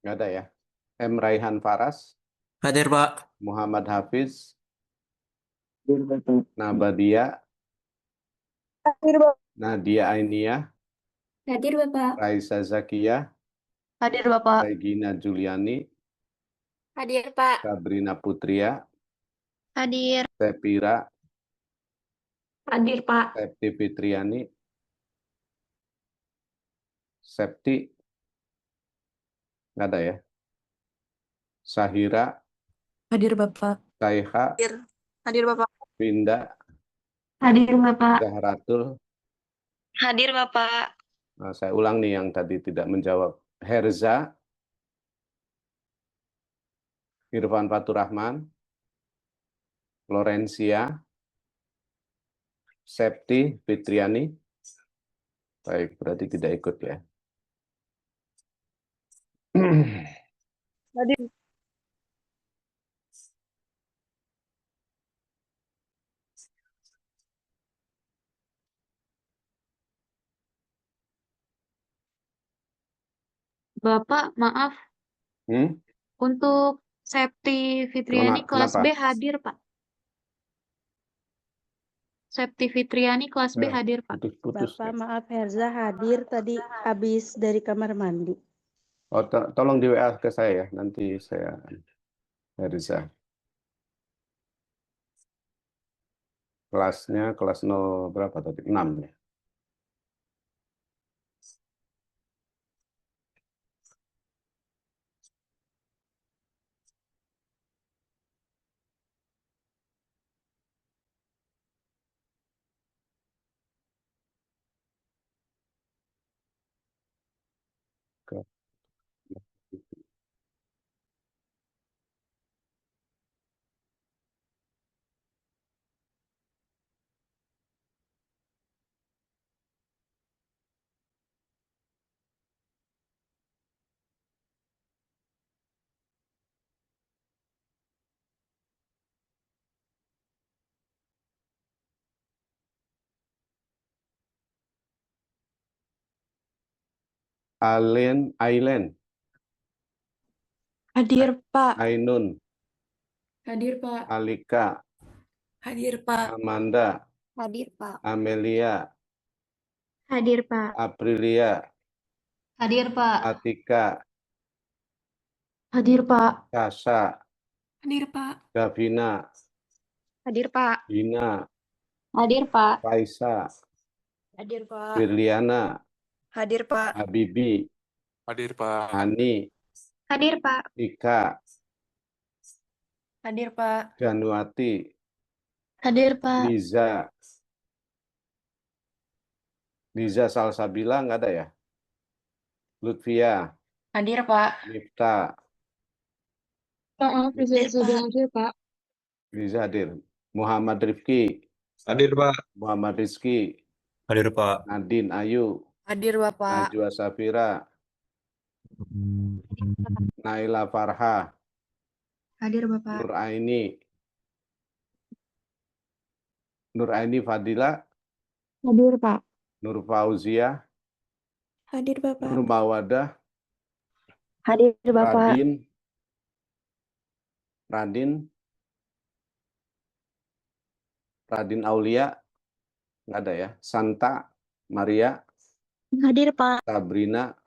nggak ada ya. M. Raihan Faras, Hadir Pak. Muhammad Hafiz, Nabadia, Hadir, Bapak. Nadia Ainia, Hadir Bapak. Raisa Zakia, Hadir, Bapak. Regina Juliani, Hadir Pak. Sabrina Putria, Hadir. Sepira, Hadir, Pak. Septi Fitriani, Septi, nggak ada ya. Sahira, Hadir, Bapak. Saiha, Hadir, Bapak. Winda, Hadir, Bapak. Zahratul. Hadir, Bapak. Nah, saya ulang nih yang tadi tidak menjawab. Herza, Irfan Faturrahman, Florencia, Septi Fitriani. Baik, berarti tidak ikut ya. Hadir. Bapak, maaf. Untuk Septi Fitriani kelas Kenapa? B hadir, Pak. Septi Fitriani kelas B hadir, Pak. Putus-putus. Bapak, maaf Herza hadir tadi habis dari kamar mandi. Oh, tolong di WA ke saya ya, nanti saya Herza. Kelasnya kelas 0 berapa tadi? 6 ya. Ailen, Hadir Pak. Ainun, Hadir Pak. Alika, Hadir Pak. Amanda, Hadir Pak. Amelia, Hadir, Pak. Aprilia, Hadir, Pak. Atika, Hadir, Pak. Sasha, Hadir Pak. Davina, Hadir, Pak. Dina, Hadir, Pak. Faisa, Hadir Pak. Firliana, Hadir Pak. Habibi, Hadir Pak. Hani, Hadir, Pak. Ika, Hadir Pak. Januati, Hadir, Pak. Liza, Liza Salsabila nggak ada ya? Lutfia, Hadir, Pak. Miftah, Maaf, bisa Hadir, saya Pak. aja, Pak. Liza hadir. Muhammad Rifki, Hadir, Pak. Muhammad Rizki, Hadir, Pak. Nadine Ayu, Hadir, Bapak. Najwa Safira, Naila Farha, Hadir, Bapak. Nur Aini Fadila, Hadir, Pak. Nur Fauzia, Hadir Bapak. Nur Mawadah, Hadir Bapak. Radin Aulia, nggak ada ya. Santa Maria, Hadir Pak. Sabrina,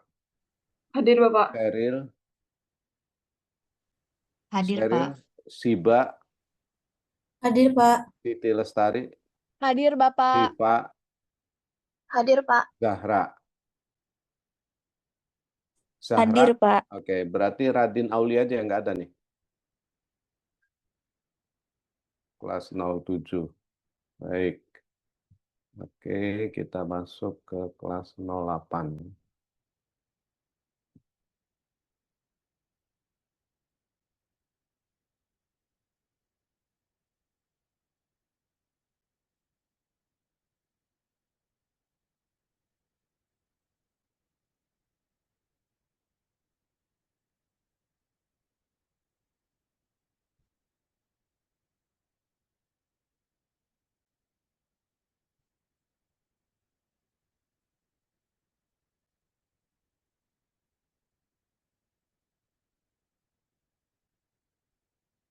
Hadir, Bapak. Sheryl, Hadir, Pak. Siba, Hadir, Pak. Siti Lestari, Hadir, Bapak. Siva, Hadir, Pak. Zahra. Hadir Pak. Oke, berarti Radin Aulia aja yang nggak ada nih. Kelas 07. Baik. Oke, kita masuk ke kelas 08.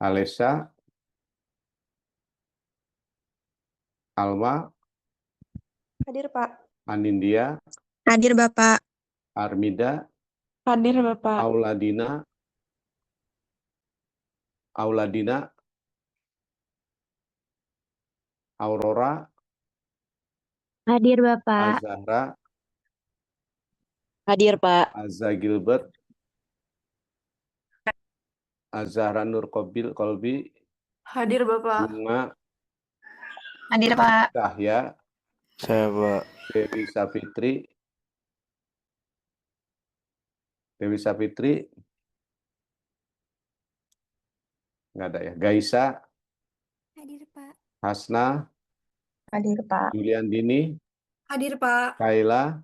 Alesha, Alma, Hadir Pak. Anindya, Hadir, Bapak. Armida, Hadir Bapak. Auladina, Aurora, Hadir Bapak. Azahra, Hadir Pak. Azza Gilbert, Azahra Nur Kolbi, Hadir, Bapak. Bunga, Hadir, Pak. Cahya, Saya, Pak. Dewi Savitri, nggak ada ya. Gaisa, Hadir Pak. Hasna, Hadir, Pak. Juliandini, Hadir, Pak. Kaila,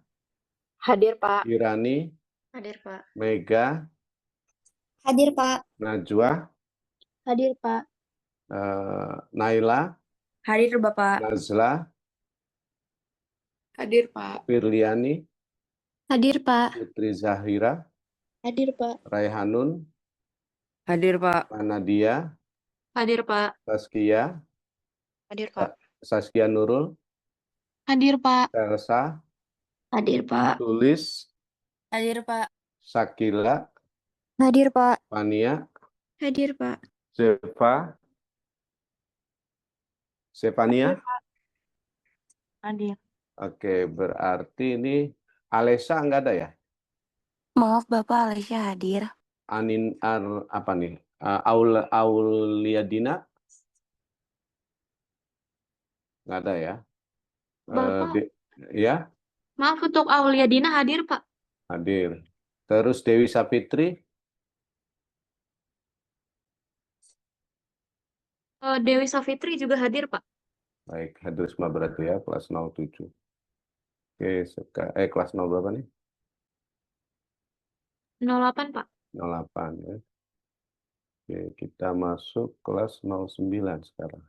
Hadir Pak. Irani, Hadir, Pak. Mega, Hadir Pak. Najwa, Hadir Pak. Naila, Hadir, Bapak. Nazla, Hadir, Pak. Firliani, Hadir Pak. Putri Zahira, Hadir Pak. Raihanun, Hadir, Pak. Nadia, Hadir, Pak. Saskia, Hadir, Pak. Saskia Nurul, Hadir, Pak. Elsa, Hadir, Pak. Tulis, Hadir, Pak. Sakila, Hadir Pak. Fania, Hadir Pak. Zevania. Hadir. Oke, berarti ini Alesa nggak ada ya? Maaf Bapak, Alesya hadir. Apa nih? Auliadina nggak ada ya? Bapak. Ya, Maaf, untuk Auliadina hadir, Pak. hadir. Terus Dewi Sapitri, Dewi Savitri juga hadir, Pak. baik, hadir semua berarti ya, kelas 07. Oke, kelas 0 berapa nih? 08, Pak. 08 ya. Oke, kita masuk kelas 09 sekarang.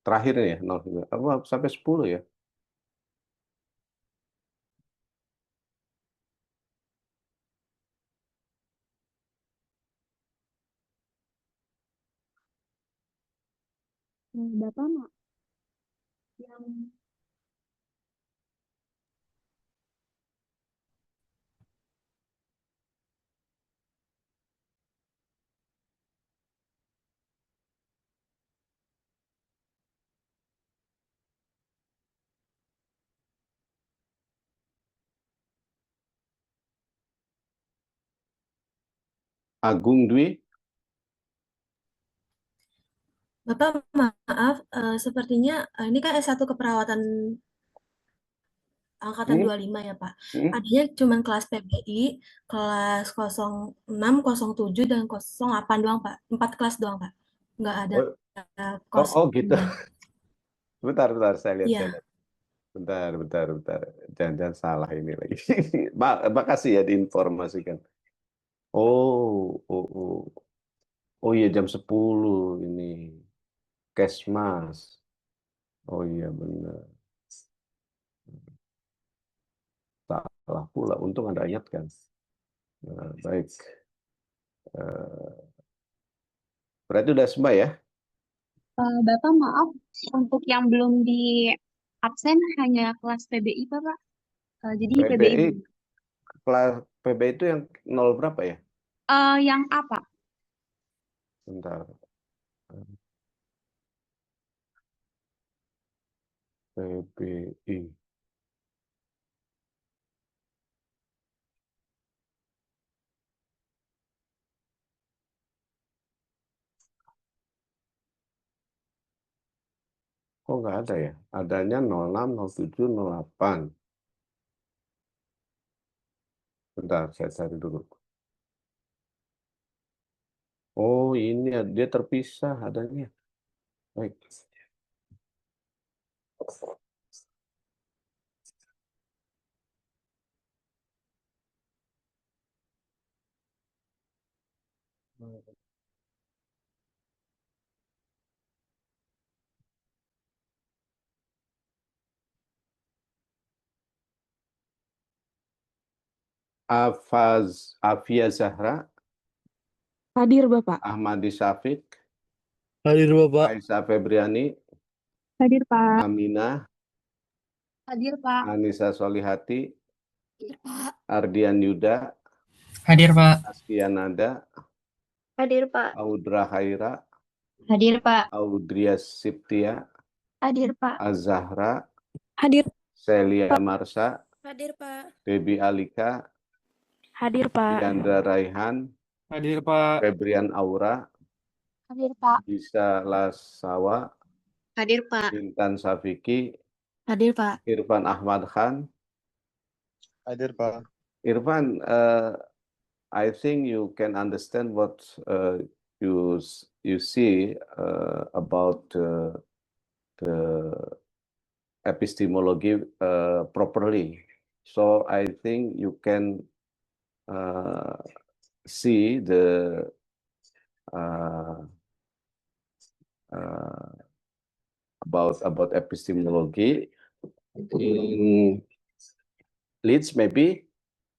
Terakhir nih ya, 09. Apa sampai 10 ya? Bapak mak. Yang Agung Dwi, Bapak, maaf, sepertinya ini kan S1 keperawatan angkatan 25 ya Pak. Adanya cuma kelas PBI, kelas 06, 07, dan 08 doang Pak. 4 kelas doang Pak. Nggak ada kos. Gitu. Bentar, saya lihat. Iya. Bentar. Jangan salah ini lagi. Makasih ya diinformasikan. Oh iya jam 10 ini. Kesmas. Oh iya benar. Salah pula. Untung Anda ingatkan. Baik. Berarti udah semua ya? Bapak maaf, untuk yang belum di absen hanya kelas PBI, Pak. Jadi PBI Kelas PBI itu yang 0 berapa ya? yang apa? Bentar. PBI. Kok nggak ada ya? Adanya 06, 07, 08. Bentar, saya cari dulu. Oh, ini dia terpisah adanya. Baik. Afia Zahra. Hadir Bapak. Ahmadi Syafiq. Hadir Bapak. Aisyah Febriani. Hadir, Pak. Aminah. Hadir, Pak. Anissa Solihati. Hadir, Pak. Ardian Yuda. Hadir, Pak. Askianada. Hadir, Pak. Audra Haira. Hadir, Pak. Audria Siptia. Hadir, Pak. Azahra. Hadir. Celia Marsa. Hadir, Pak. Debbie Alika. Hadir Pak. Diandra Raihan. Hadir Pak. Febrian Aura. Hadir, Pak. Bisa Lasawa. Hadir, Pak. Intan Safiki. Hadir, Pak. Irfan Ahmad Khan. Hadir, Pak. Irfan, I think you can understand what you see about the epistemology properly. So I think you can see the about epistemology in Leeds maybe,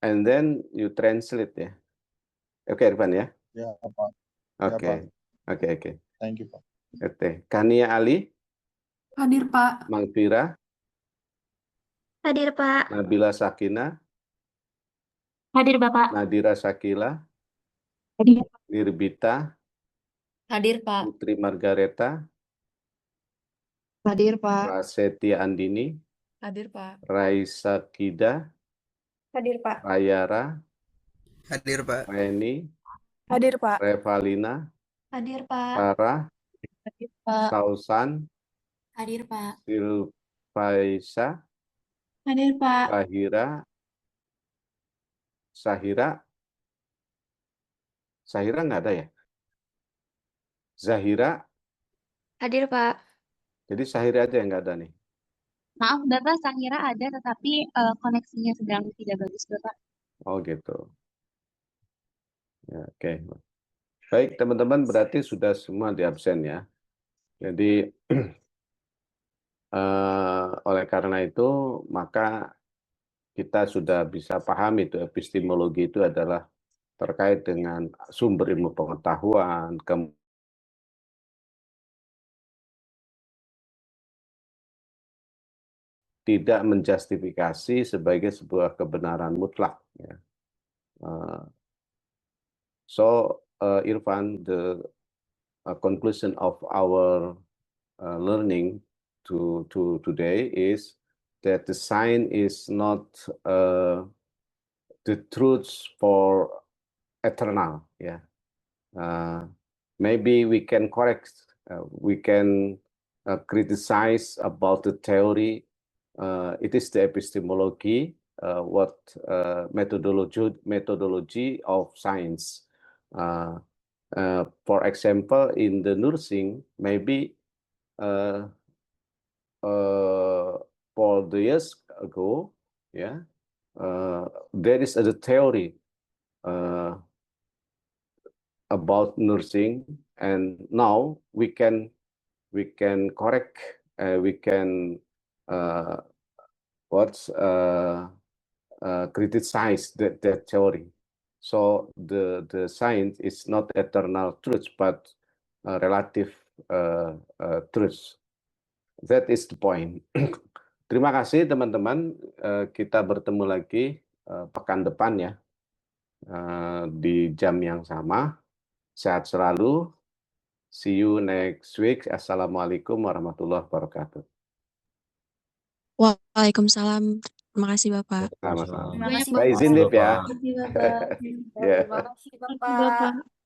and then you translate ya. Oke, Irfan ya. Ya, Pak. Oke. Thank you, Pak. Oke. Kania Ali. Hadir, Pak. Mangfira. Hadir, Pak. Nabila Sakina. Hadir, Bapak. Nadira Sakila. Hadir. Nirbita. Hadir, Pak. Putri Margareta. Hadir, Pak. Prasetya Andini. Hadir, Pak. Raisa Kida. Hadir, Pak. Rayara. Hadir Pak. Reni. Hadir Pak. Revalina. Hadir, Pak. Sarah. Hadir, Pak. Sausan. Hadir, Pak. Silvaisa. Hadir, Pak. Sahira nggak ada ya? Zahira. Hadir, Pak. Jadi Sahira aja yang nggak ada nih. Maaf, Bapak, Sahira ada, tetapi koneksinya sedang tidak bagus, Bapak. Oh gitu. Ya, oke. Baik teman-teman, berarti sudah semua di absen ya. Jadi oleh karena itu maka kita sudah bisa paham itu epistemologi itu adalah terkait dengan sumber ilmu pengetahuan, tidak menjustifikasi sebagai sebuah kebenaran mutlak. Ya. So, Irfan, the conclusion of our learning to today is that the science is not the truth for eternal. Yeah, maybe we can correct, we can criticize about the theory it is the epistemology, what methodology of science. For example, in the nursing, maybe 4 years ago, yeah, there is a theory about nursing, and now we can correct, we can criticize that theory. So the science is not eternal truth, but relative truth. That is the point. Terima kasih teman-teman. Kita bertemu lagi pekan depan ya, di jam yang sama. Sehat selalu. See you next week. Assalamualaikum warahmatullahi wabarakatuh. Waalaikumsalam. Terima kasih Bapak. Sama-sama. Terima kasih Saya izin Bapak. Dip ya. Terima kasih, Bapak. Ya. Terima kasih Terima kasih, Bapak. Bapak.